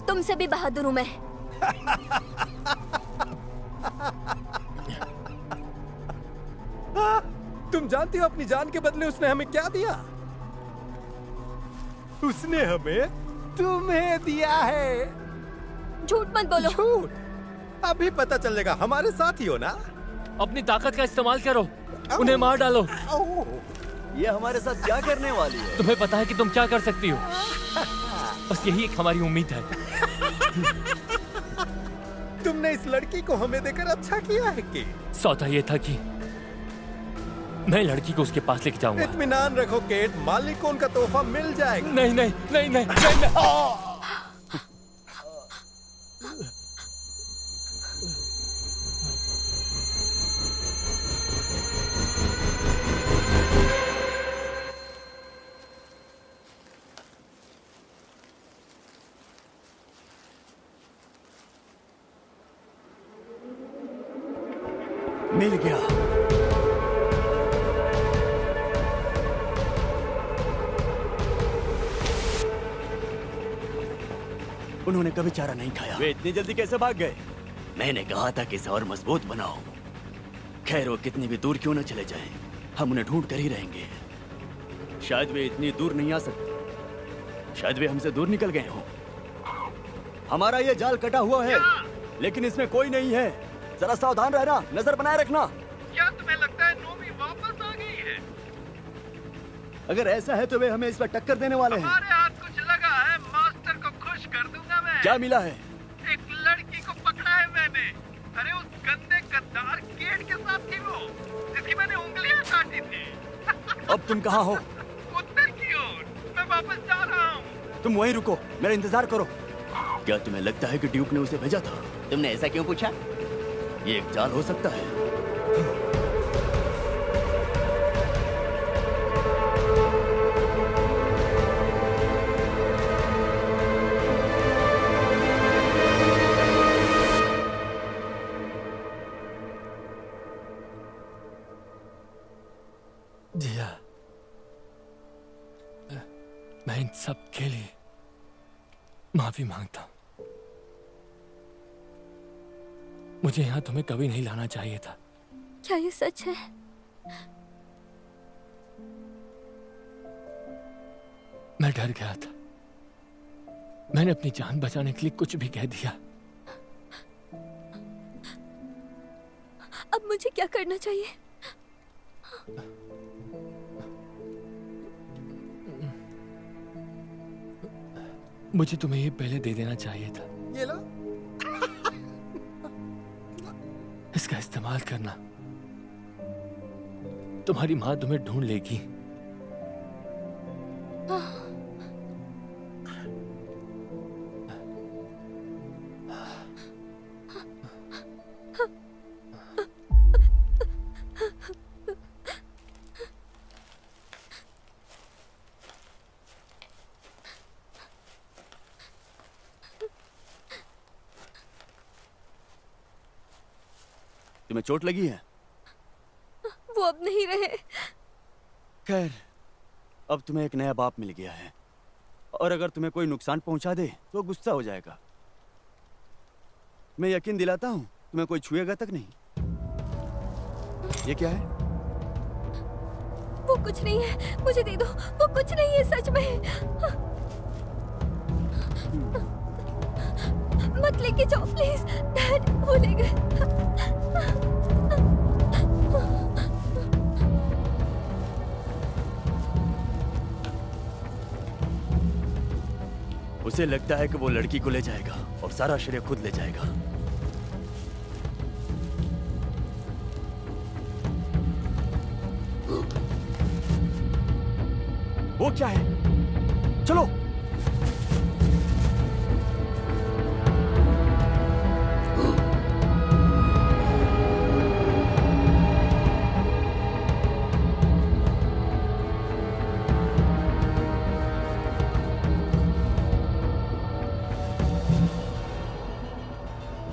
तुमसे भी बहादुर हूं मैं। तुम जानती हो अपनी जान के बदले उसने हमें क्या दिया? उसने हमें तुम्हें दिया है। झूठ मत बोलो। झूठ? अभी पता चलेगा। हमारे साथ ही हो ना? अपनी ताकत का इस्तेमाल करो, उन्हें मार डालो। ये हमारे साथ क्या करने वाली है? तुम्हें पता है कि तुम क्या कर सकती हो। बस यही एक हमारी उम्मीद है। तुमने इस लड़की को हमें देकर अच्छा किया है कि? सौदा ये था कि मैं लड़की को उसके पास लेके जाऊंगा। इत्मीनान रखो केट, मालिक को उनका तोहफा मिल जाएगा। नहीं नहीं नहीं नहीं नहीं, नहीं। मिल गया। उन्होंने कभी चारा नहीं खाया। वे इतनी जल्दी कैसे भाग गए? मैंने कहा था कि इसे और मजबूत बनाओ। खैर, वो कितनी भी दूर क्यों न चले जाएं, हम उन्हें ढूंढ कर ही रहेंगे। शायद वे इतनी दूर नहीं आ सकते। शायद वे हमसे दूर निकल गए हों। हमारा ये जाल कटा हुआ है, लेकिन इसमें कोई नहीं है। जरा सावधान रहना, नजर बनाए रखना। क्या तुम्हें लगता है नोमी वापस आ गई है? अगर ऐसा है तो वे हमें इस पर टक्कर देने वाले हैं। हमारे हाथ कुछ लगा है, मास्टर को खुश कर दूंगा मैं। क्या मिला है? एक लड़की को पकड़ा है मैंने। अरे उस गंदे गद्दार केट के साथ थी वो, जिसकी मैंने उंगलियां काटी थी। अब तुम कहाँ हो? उत्तर की ओर। मैं वापस जा रहा हूँ। तुम वहीं रुको, मेरा इंतजार करो। क्या तुम्हें लगता है कि ड्यूक ने उसे भेजा था? तुमने ऐसा क्यों पूछा? ये एक जाल हो सकता है। जिया, मैं इन सब के लिए माफी मांगता हूं। मुझे यहां तुम्हें कभी नहीं लाना चाहिए था। क्या ये सच है? मैं डर गया था। मैंने अपनी जान बचाने के लिए कुछ भी कह दिया। अब मुझे क्या करना चाहिए? मुझे तुम्हें ये पहले दे देना चाहिए था। ये लो। इसका इस्तेमाल करना। तुम्हारी माँ तुम्हें ढूंढ लेगी। तुम्हें चोट लगी है? वो अब नहीं रहे। खैर, अब तुम्हें एक नया बाप मिल गया है, और अगर तुम्हें कोई नुकसान पहुंचा दे तो गुस्सा हो जाएगा। मैं यकीन दिलाता हूं, तुम्हें कोई छुएगा तक नहीं। ये क्या है? वो कुछ नहीं है, मुझे दे दो। वो कुछ नहीं है सच में। मत लेके जाओ प्लीज। डैड, वो ले गए। उसे लगता है कि वो लड़की को ले जाएगा और सारा श्रेय खुद ले जाएगा। वो क्या है? चलो।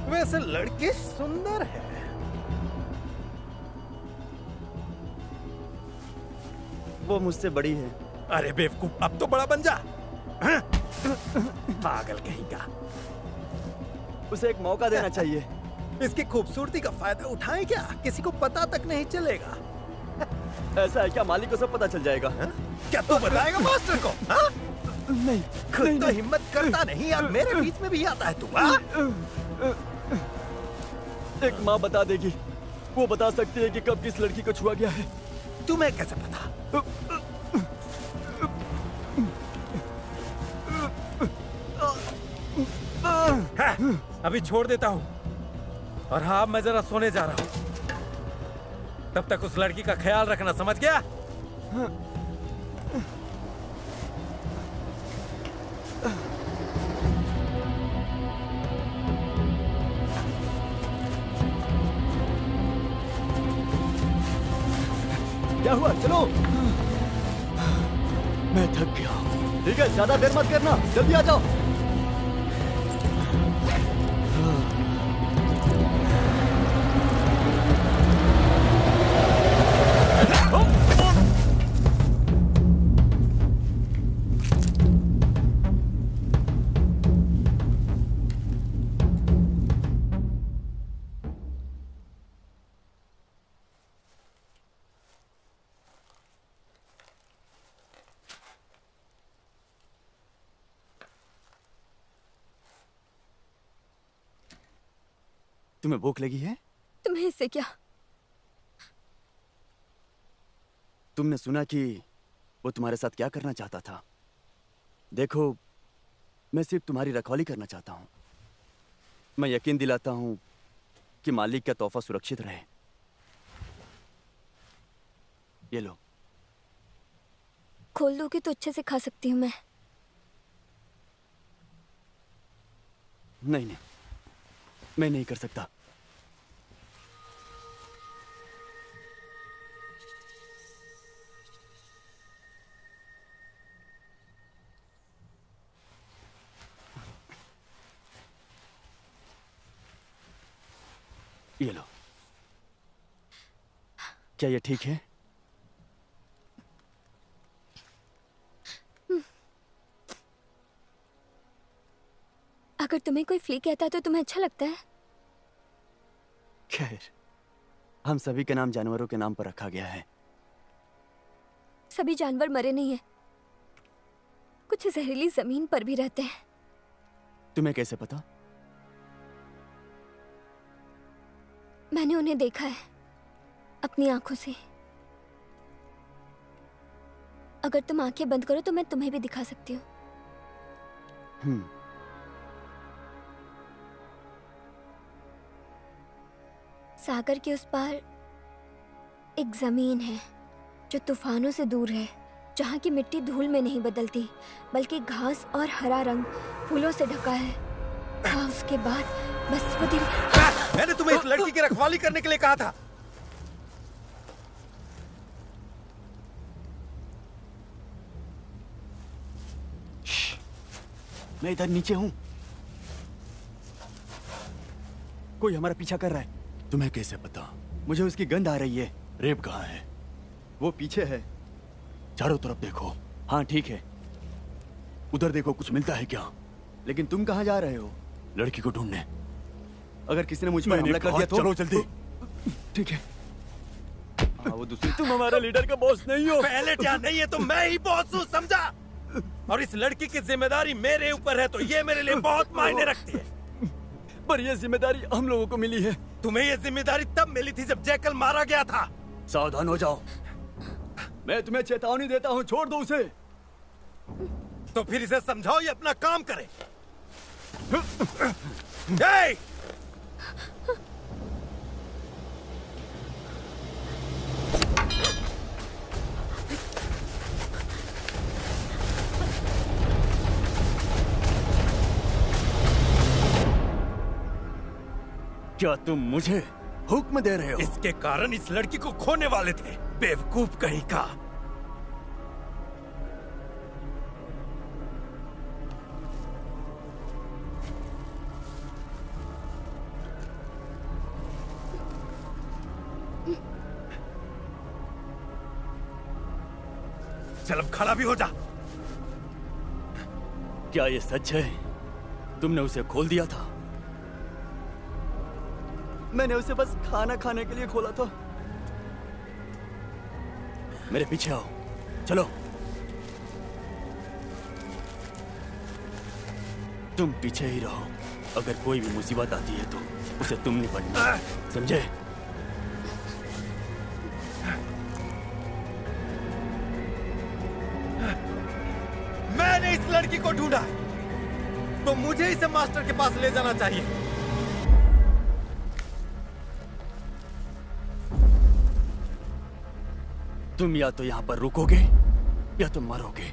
वैसे लड़की सुंदर है। वो मुझसे बड़ी है। अरे बेवकूफ, अब तो बड़ा बन जा। हाँ? पागल कहीं का। उसे एक मौका देना चाहिए। इसकी खूबसूरती का फायदा उठाएं क्या? किसी को पता तक नहीं चलेगा। ऐसा है क्या? मालिक को सब पता चल जाएगा। हाँ? क्या तू बताएगा मास्टर को? हाँ? नहीं, खुद नहीं, तो नहीं। हिम्मत करता नहीं और मेरे बीच में भी आता है तू। हाँ? एक माँ बता देगी। वो बता सकती है कि कब किस लड़की को छुआ गया है। तुम्हें कैसे पता? हाँ, अभी छोड़ देता हूँ और हाँ मैं जरा सोने जा रहा हूँ। तब तक उस लड़की का ख्याल रखना, समझ गया? क्या हुआ? चलो। मैं थक गया हूँ। ठीक है, ज्यादा देर मत करना, जल्दी आ जाओ। तुम्हें भूख लगी है? तुम्हें इससे क्या? तुमने सुना कि वो तुम्हारे साथ क्या करना चाहता था? देखो, मैं सिर्फ तुम्हारी रखवाली करना चाहता हूं। मैं यकीन दिलाता हूं कि मालिक का तोहफा सुरक्षित रहे। ये लो। खोल दोगे तो अच्छे से खा सकती हूँ मैं। नहीं नहीं, मैं नहीं कर सकता। ये लो। क्या ये ठीक है? अगर तुम्हें कोई फ्ली कहता है तो तुम्हें अच्छा लगता है? खैर, हम सभी के नाम जानवरों के नाम पर रखा गया है। सभी जानवर मरे नहीं हैं। कुछ जहरीली जमीन पर भी रहते हैं। तुम्हें कैसे पता? मैंने उन्हें देखा है अपनी आंखों से। अगर तुम आंखें बंद करो तो मैं तुम्हें भी दिखा सकती हूँ। सागर के उस पार एक जमीन है जो तूफानों से दूर है, जहाँ की मिट्टी धूल में नहीं बदलती बल्कि घास और हरा रंग फूलों से ढका है। हाँ, उसके बाद बस वो दिन। मैंने तुम्हें इस लड़की की रखवाली करने के लिए कहा था। मैं इधर नीचे हूं। कोई हमारा पीछा कर रहा है। तुम्हें कैसे पता? मुझे उसकी गंध आ रही है। रेप कहाँ है? वो पीछे है। चारों तरफ देखो। हाँ ठीक है, उधर देखो, कुछ मिलता है क्या? लेकिन तुम कहाँ जा रहे हो? लड़की को ढूंढने। अगर किसी ने मुझ पर हमला कर दिया तो? चलो जल्दी। ठीक है। हाँ, वो दूसरी। तुम हमारे लीडर का बॉस नहीं हो। पहले क्या नहीं है तो मैं ही बॉस हूँ, समझा? और इस लड़की की जिम्मेदारी मेरे ऊपर है तो ये मेरे लिए बहुत मायने रखती है। पर ये जिम्मेदारी हम लोगों को मिली है। तुम्हें ये जिम्मेदारी तब मिली थी जब जैकल मारा गया था। सावधान हो जाओ। मैं तुम्हें चेतावनी देता हूँ, छोड़ दो उसे। तो फिर इसे समझाओ ये अपना काम करे। हे! क्या तुम मुझे हुक्म दे रहे हो? इसके कारण इस लड़की को खोने वाले थे, बेवकूफ कहीं का। चल अब खड़ा भी हो जा। क्या ये सच है? तुमने उसे खोल दिया था? मैंने उसे बस खाना खाने के लिए खोला था। मेरे पीछे आओ, चलो। तुम पीछे ही रहो। अगर कोई भी मुसीबत आती है तो उसे तुम निपटना, समझे? मैंने इस लड़की को ढूंढा, तो मुझे इसे मास्टर के पास ले जाना चाहिए। तुम या तो यहां पर रुकोगे या तुम मरोगे।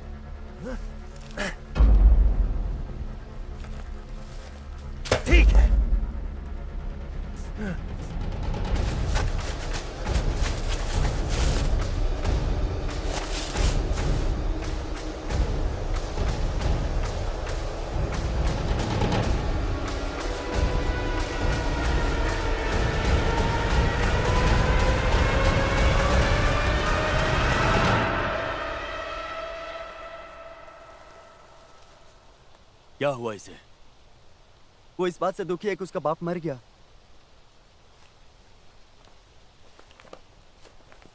ठीक है। क्या हुआ इसे? वो इस बात से दुखी है कि उसका बाप मर गया।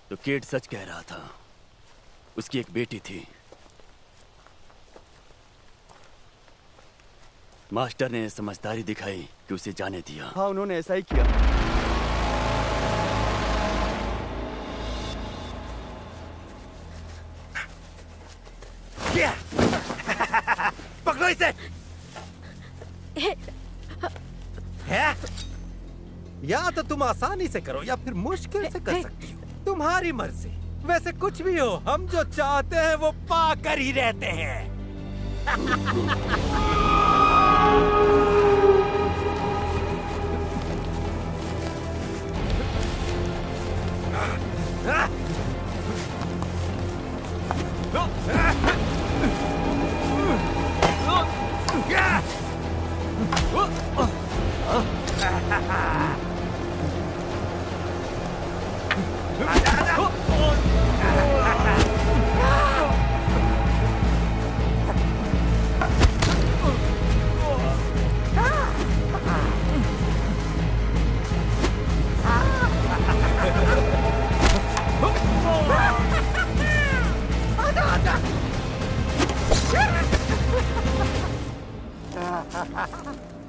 तो केट सच कह रहा था, उसकी एक बेटी थी। मास्टर ने समझदारी दिखाई कि उसे जाने दिया। हाँ, उन्होंने ऐसा ही किया। पकड़ो इसे। है? या तो तुम आसानी से करो या फिर मुश्किल से कर सकती हो, तुम्हारी मर्जी। वैसे कुछ भी हो, हम जो चाहते हैं वो पाकर ही रहते हैं।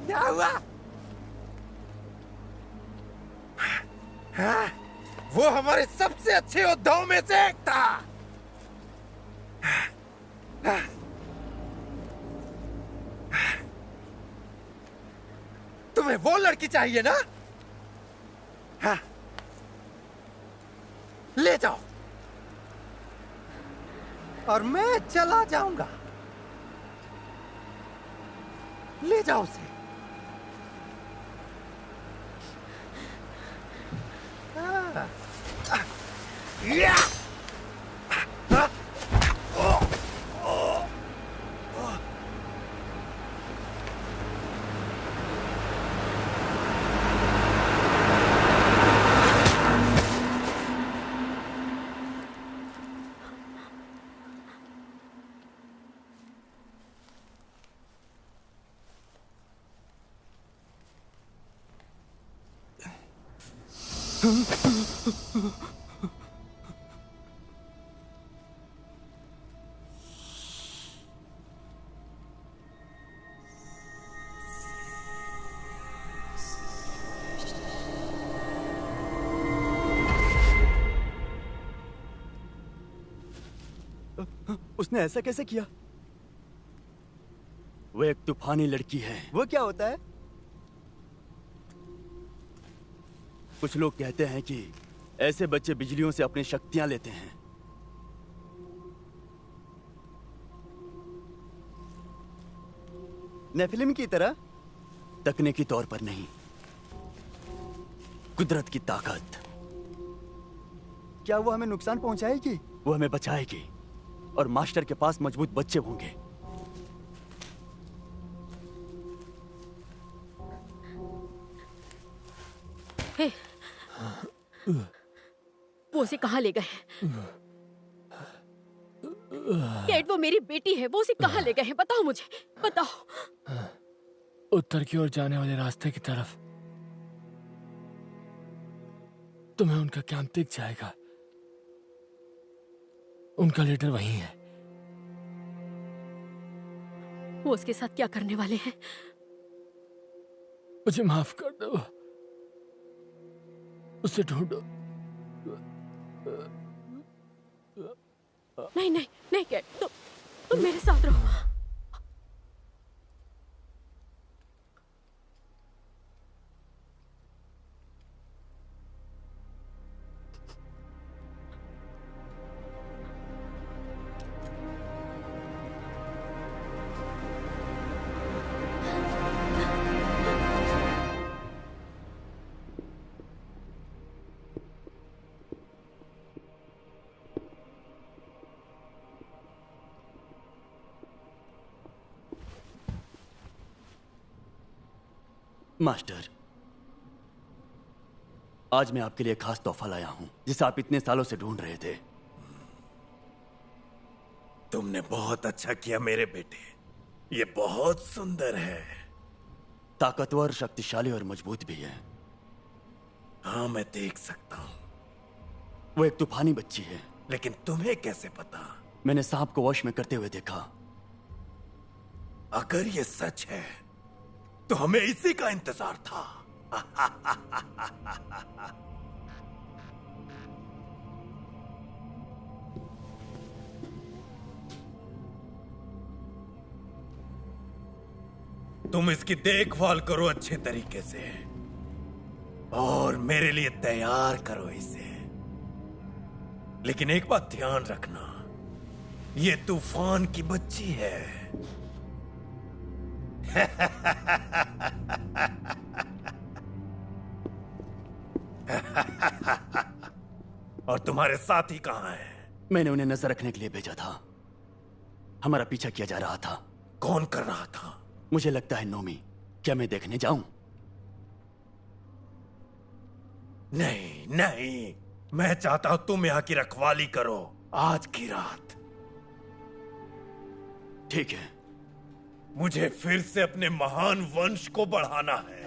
क्या हुआ? वो हमारे सबसे अच्छे योद्धाओं में से एक था। तुम्हें वो लड़की चाहिए ना? हाँ। ले जाओ और मैं चला जाऊंगा। ले जाओ उसे। या! उसने ऐसा कैसे किया? वो एक तूफानी लड़की है। वो क्या होता है? कुछ लोग कहते हैं कि ऐसे बच्चे बिजलियों से अपनी शक्तियां लेते हैं। नेफिलिम की तरह? तकनीकी तौर पर नहीं, कुदरत की ताकत। क्या वो हमें नुकसान पहुंचाएगी? वो हमें बचाएगी और मास्टर के पास मजबूत बच्चे होंगे। हे, वो उसे कहाँ ले गए? केट, वो मेरी बेटी है, वो उसे कहाँ ले गए हैं? बताओ मुझे, बताओ। उत्तर की ओर जाने वाले रास्ते की तरफ। तुम्हें उनका कैंप दिख जाएगा। उनका लीडर वही है। वो उसके साथ क्या करने वाले हैं? मुझे माफ कर दो। उसे ढूंढो। नहीं नहीं नहीं केट, तुम मेरे साथ रहो। मास्टर, आज मैं आपके लिए खास तोहफा लाया हूं, जिसे आप इतने सालों से ढूंढ रहे थे। तुमने बहुत अच्छा किया मेरे बेटे। ये बहुत सुंदर है। ताकतवर, शक्तिशाली और मजबूत भी है। हाँ, मैं देख सकता हूं। वो एक तूफानी बच्ची है। लेकिन तुम्हें कैसे पता? मैंने सांप को वश में करते हुए देखा। अगर ये सच है तो हमें इसी का इंतजार था। तुम इसकी देखभाल करो अच्छे तरीके से और मेरे लिए तैयार करो इसे। लेकिन एक बात ध्यान रखना, ये तूफान की बच्ची है। और तुम्हारे साथी कहां हैं? मैंने उन्हें नजर रखने के लिए भेजा था। हमारा पीछा किया जा रहा था। कौन कर रहा था? मुझे लगता है नोमी। क्या मैं देखने जाऊं? नहीं नहीं, मैं चाहता हूं तुम यहां की रखवाली करो आज की रात। ठीक है। मुझे फिर से अपने महान वंश को बढ़ाना है।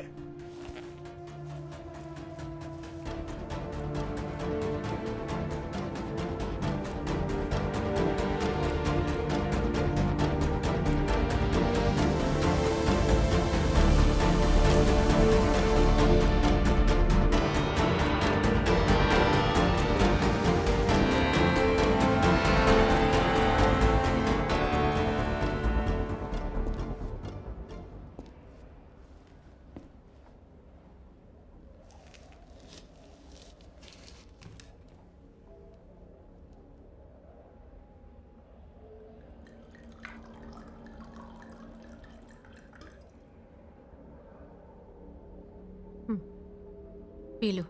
P low.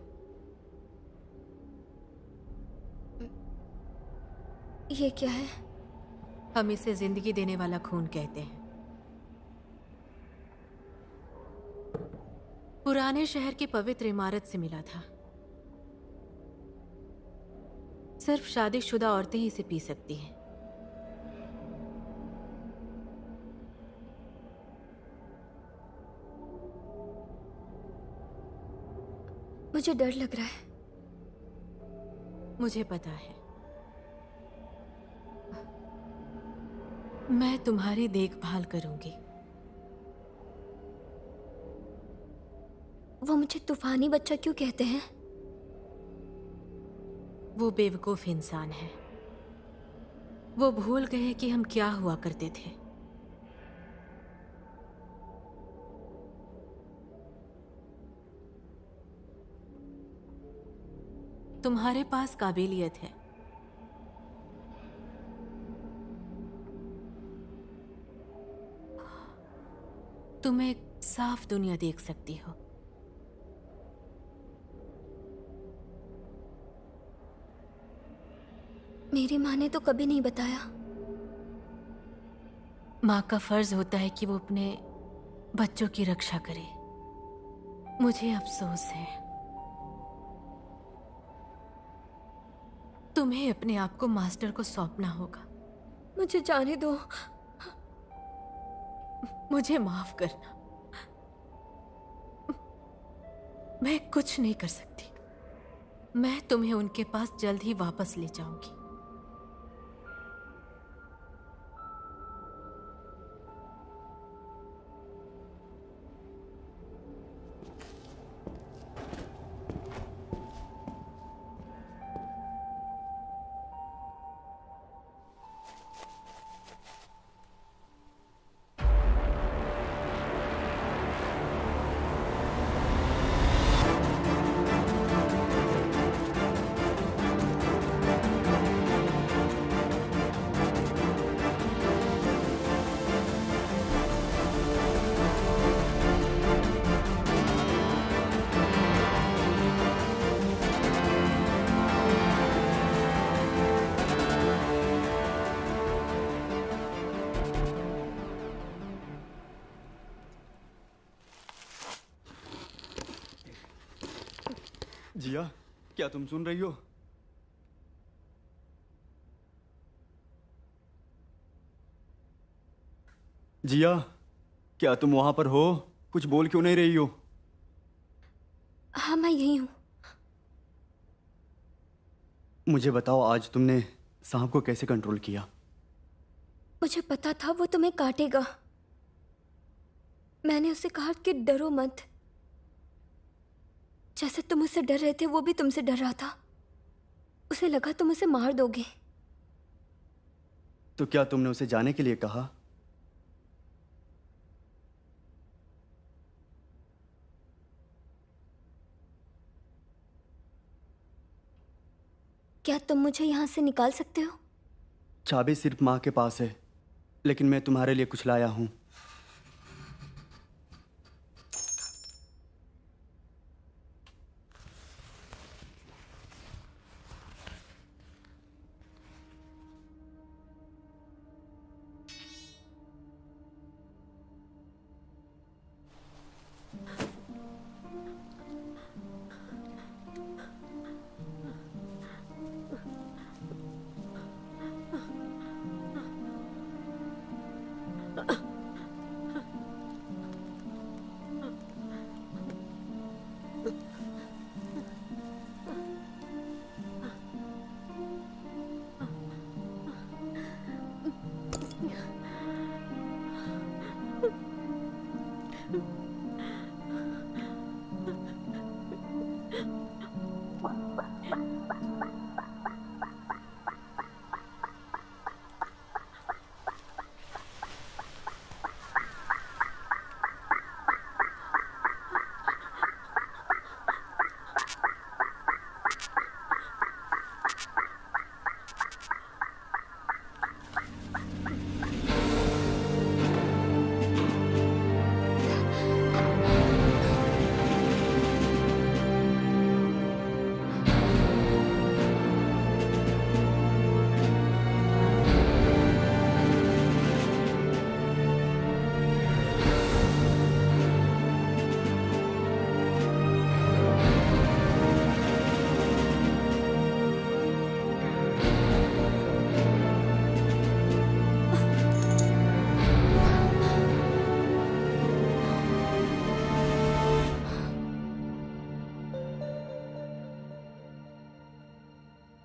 ये क्या है? हम इसे जिंदगी देने वाला खून कहते हैं। पुराने शहर की पवित्र इमारत से मिला था। सिर्फ शादीशुदा औरतें ही इसे पी सकती हैं। मुझे डर लग रहा है। मुझे पता है। मैं तुम्हारी देखभाल करूंगी। वो मुझे तूफानी बच्चा क्यों कहते हैं? वो बेवकूफ इंसान है। वो भूल गए कि हम क्या हुआ करते थे। तुम्हारे पास काबिलियत है। तुम एक साफ दुनिया देख सकती हो। मेरी माँ ने तो कभी नहीं बताया। माँ का फर्ज होता है कि वो अपने बच्चों की रक्षा करे। मुझे अफसोस है, तुम्हें अपने आप को मास्टर को सौंपना होगा। मुझे जाने दो। मुझे माफ करना, मैं कुछ नहीं कर सकती। मैं तुम्हें उनके पास जल्द ही वापस ले जाऊंगी। जिया, क्या तुम सुन रही हो? जिया, क्या तुम वहां पर हो? कुछ बोल क्यों नहीं रही हो? हाँ, मैं यही हूँ। मुझे बताओ, आज तुमने सांप को कैसे कंट्रोल किया? मुझे पता था वो तुम्हें काटेगा। मैंने उसे कहा कि डरो मत। जैसे तुम उससे डर रहे थे, वो भी तुमसे डर रहा था। उसे लगा तुम उसे मार दोगे। तो क्या तुमने उसे जाने के लिए कहा? क्या तुम मुझे यहाँ से निकाल सकते हो? चाबी सिर्फ माँ के पास है, लेकिन मैं तुम्हारे लिए कुछ लाया हूं।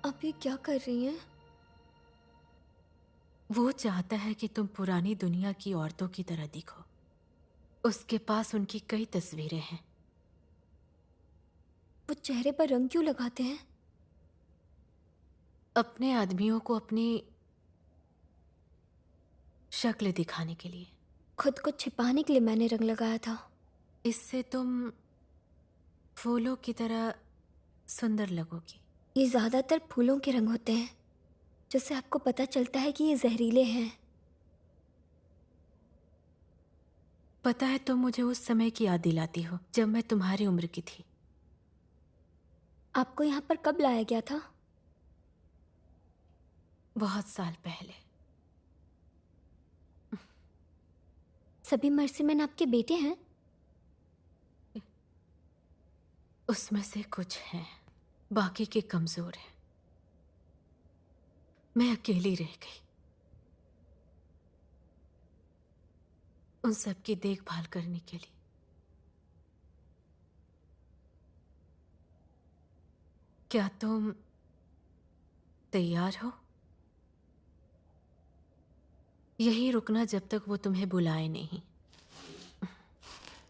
आप ये क्या कर रही हैं? वो चाहता है कि तुम पुरानी दुनिया की औरतों की तरह दिखो। उसके पास उनकी कई तस्वीरें हैं। वो चेहरे पर रंग क्यों लगाते हैं? अपने आदमियों को अपनी शक्ल दिखाने के लिए। खुद को छिपाने के लिए मैंने रंग लगाया था। इससे तुम फूलों की तरह सुंदर लगोगी। ये ज्यादातर फूलों के रंग होते हैं, जिससे आपको पता चलता है कि ये जहरीले हैं। पता है, तुम मुझे उस समय की याद दिलाती हो जब मैं तुम्हारी उम्र की थी। आपको यहाँ पर कब लाया गया था? बहुत साल पहले। सभी मर्सीमैन आपके बेटे हैं? उसमें से कुछ हैं, बाकी के कमजोर हैं। मैं अकेली रह गई उन सब की देखभाल करने के लिए। क्या तुम तैयार हो? यही रुकना जब तक वो तुम्हें बुलाए नहीं।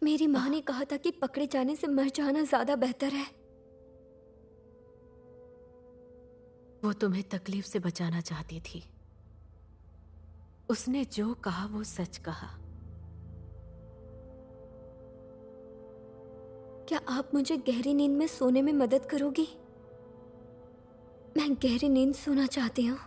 मेरी माँ ने कहा था कि पकड़े जाने से मर जाना ज्यादा बेहतर है। वो तुम्हें तकलीफ से बचाना चाहती थी। उसने जो कहा वो सच कहा। क्या आप मुझे गहरी नींद में सोने में मदद करोगी? मैं गहरी नींद सोना चाहती हूँ।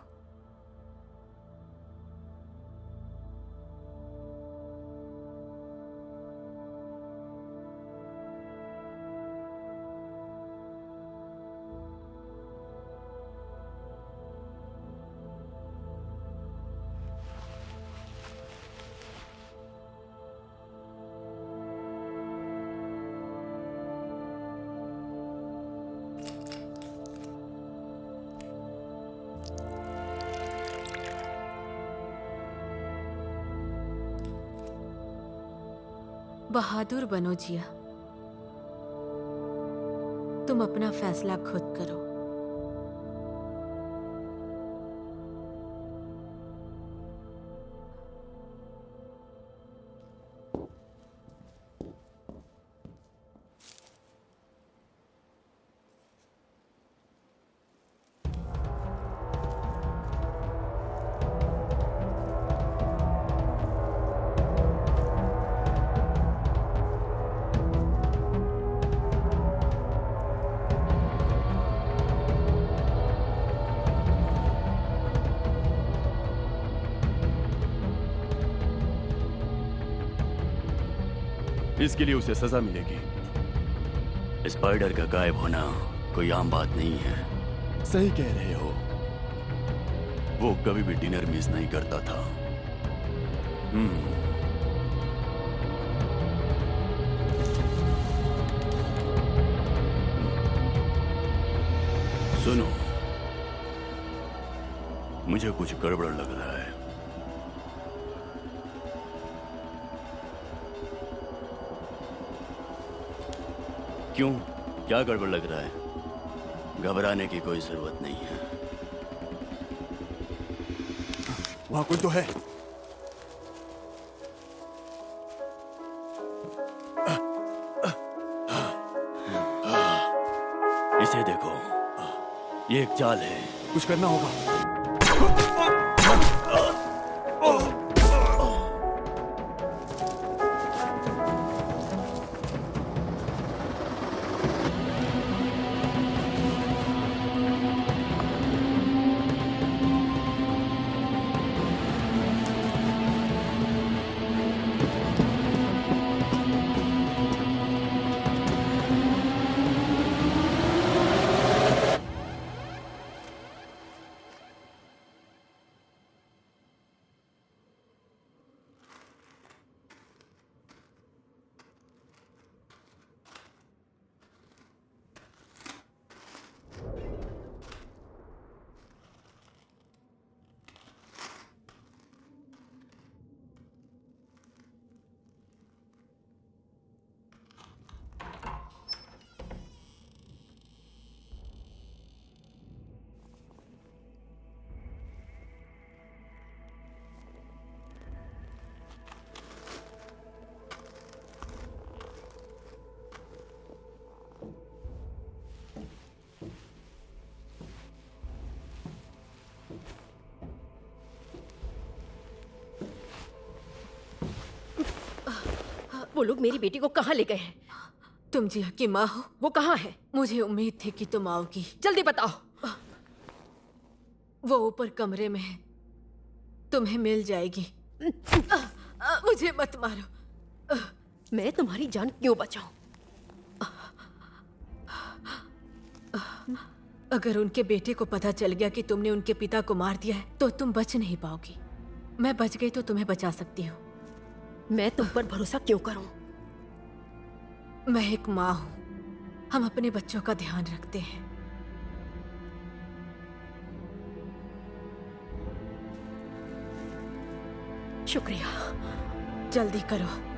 बहादुर बनो जिया। तुम अपना फैसला खुद करो। इसके लिए उसे सजा मिलेगी। स्पाइडर का गायब होना कोई आम बात नहीं है। सही कह रहे हो। वो कभी भी डिनर मिस नहीं करता था। सुनो, मुझे कुछ गड़बड़ लग रहा है। क्यों? क्या गड़बड़ लग रहा है? घबराने की कोई जरूरत नहीं है। वहां कोई तो है। इसे देखो, ये एक चाल है। कुछ करना होगा। वो लोग मेरी बेटी को कहाँ ले गए हैं? तुम जिया की माँ हो? वो कहाँ है? मुझे उम्मीद थी कि तुम आओगी। जल्दी बताओ। वो ऊपर कमरे में है, तुम्हें मिल जाएगी। मुझे मत मारो। मैं तुम्हारी जान क्यों बचाऊं? अगर उनके बेटे को पता चल गया कि तुमने उनके पिता को मार दिया है तो तुम बच नहीं पाओगी। मैं बच गई तो तुम्हें बचा सकती हूँ। मैं तुम पर भरोसा क्यों करूं? मैं एक माँ हूँ, हम अपने बच्चों का ध्यान रखते हैं। शुक्रिया। जल्दी करो।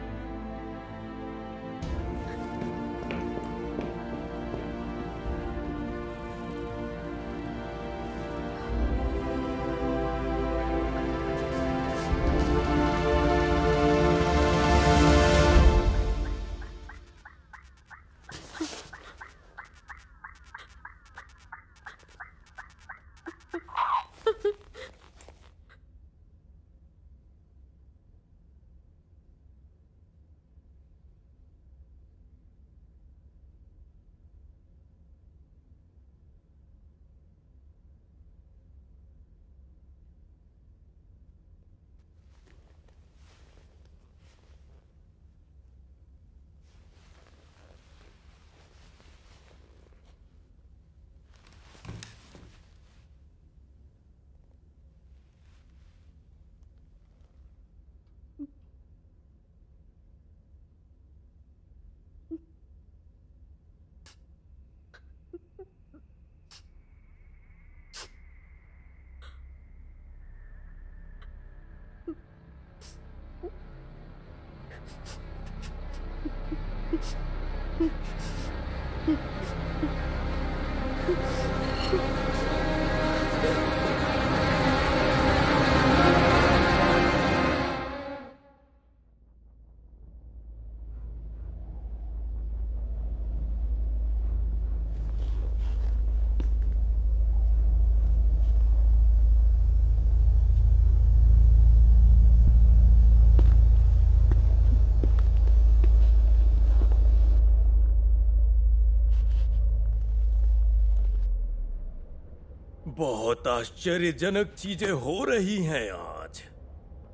बहुत आश्चर्यजनक चीजें हो रही हैं आज।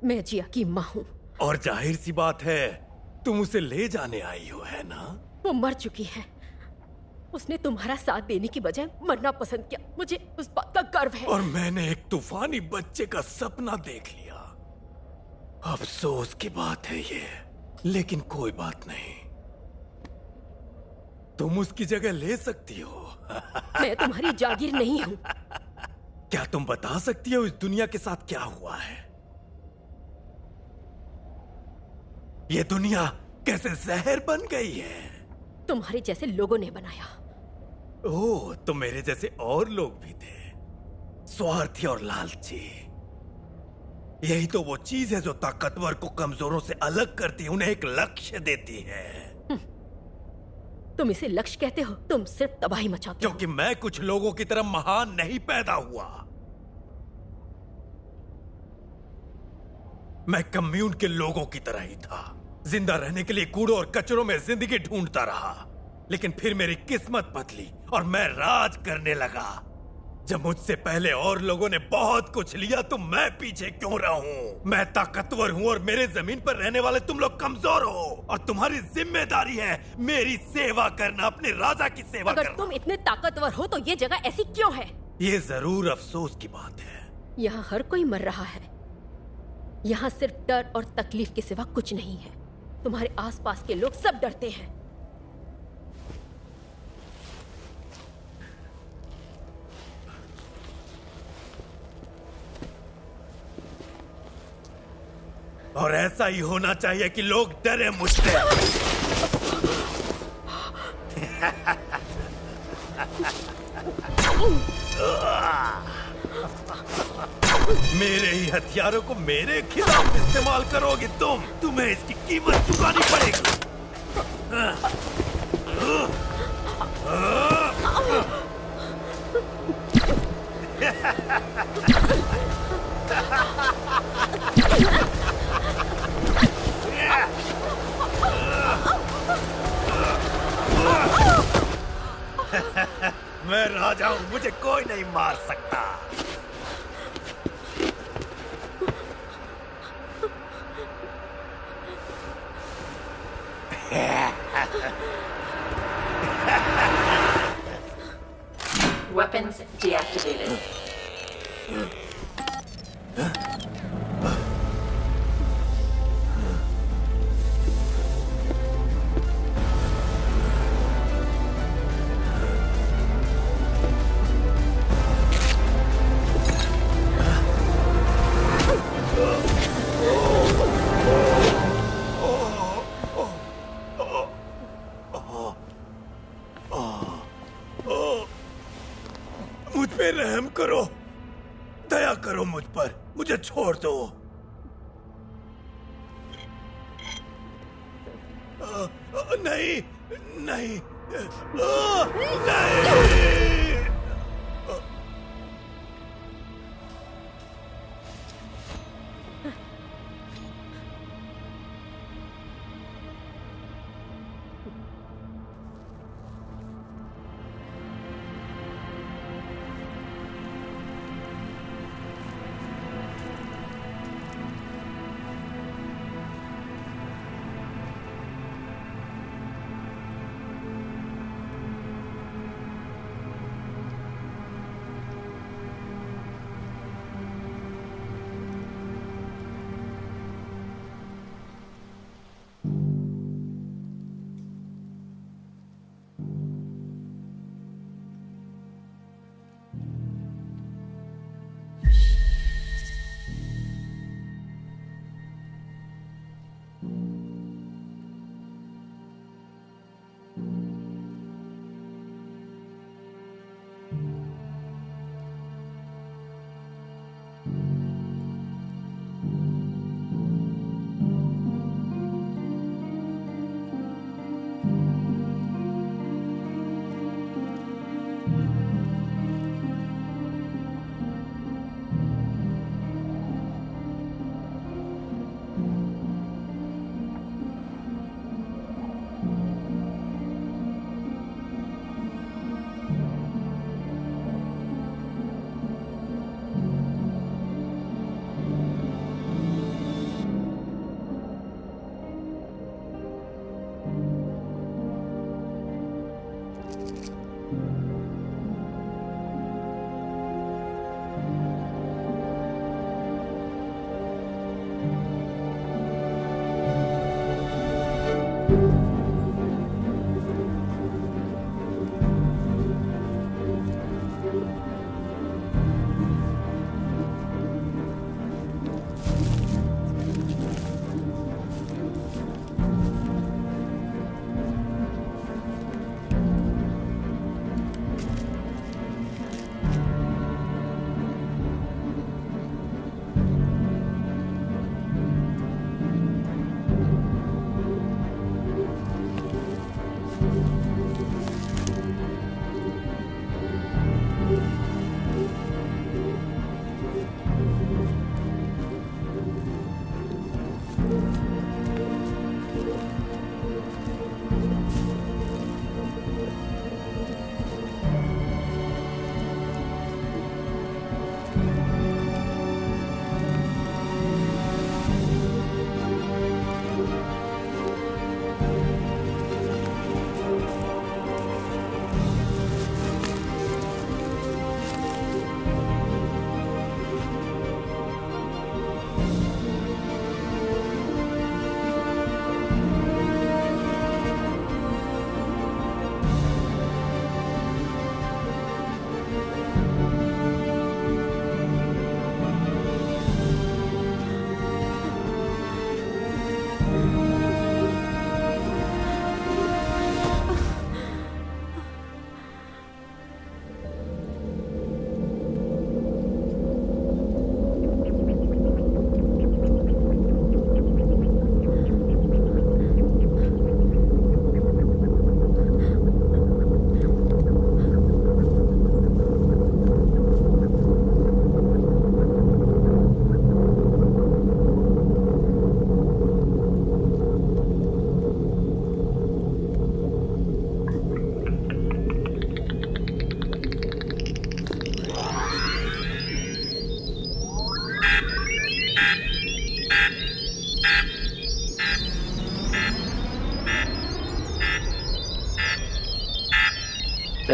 मैं जिया की माँ हूँ। और जाहिर सी बात है तुम उसे ले जाने आई हो, है ना? वो मर चुकी है। उसने तुम्हारा साथ देने की बजाय मरना पसंद किया। मुझे उस बात का गर्व है। और मैंने एक तूफानी बच्चे का सपना देख लिया। अफसोस की बात है ये, लेकिन कोई बात नहीं, तुम उसकी जगह ले सकती हो। मैं तुम्हारी जागीर नहीं हूँ। क्या तुम बता सकती हो इस दुनिया के साथ क्या हुआ है? ये दुनिया कैसे जहर बन गई है? तुम्हारे जैसे लोगों ने बनाया। ओह, तो मेरे जैसे और लोग भी थे, स्वार्थी और लालची। यही तो वो चीज है जो ताकतवर को कमजोरों से अलग करती है, उन्हें एक लक्ष्य देती है। तुम इसे लक्ष्य कहते हो? तुम सिर्फ तबाही मचाते हो। क्योंकि मैं कुछ लोगों की तरह महान नहीं पैदा हुआ। मैं कम्यून के लोगों की तरह ही था, जिंदा रहने के लिए कूड़ों और कचरों में जिंदगी ढूंढता रहा। लेकिन फिर मेरी किस्मत बदली और मैं राज करने लगा। जब मुझसे पहले और लोगों ने बहुत कुछ लिया तो मैं पीछे क्यों रहूं? मैं ताकतवर हूं और मेरे जमीन पर रहने वाले तुम लोग कमजोर हो, और तुम्हारी जिम्मेदारी है मेरी सेवा करना, अपने राजा की सेवा करना। अगर तुम इतने ताकतवर हो तो ये जगह ऐसी क्यों है? ये जरूर अफसोस की बात है। यहाँ हर कोई मर रहा है। यहाँ सिर्फ डर और तकलीफ के सिवा कुछ नहीं है। तुम्हारे आसपास के लोग सब डरते हैं। और ऐसा ही होना चाहिए कि लोग डरे मुझसे। मेरे ही हथियारों को मेरे खिलाफ इस्तेमाल करोगे तुम्हें इसकी कीमत चुकानी पड़ेगी। मैं राजा हूं, मुझे कोई नहीं मार सकता। Weapons deactivated. मुझ पे रहम करो, दया करो मुझ पर, मुझे छोड़ दो। नहीं, नहीं, नहीं।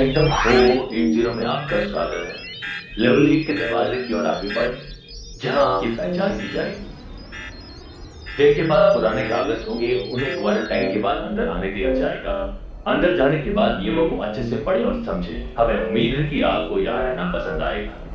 सेक्टर 480 में आपका स्वागत है। लेवल 1 के दरवाजे की ओर आगे बढ़, जहां आपकी पहचान की जाएगी। जिनके पास पुराने कागज होंगे उन्हें क्वारंटाइन के बाद अंदर आने दिया जाएगा। अंदर जाने के बाद नियमों को अच्छे से पढ़ें और समझें। हमें उम्मीद है कि आपको यहाँ रहना पसंद आएगा।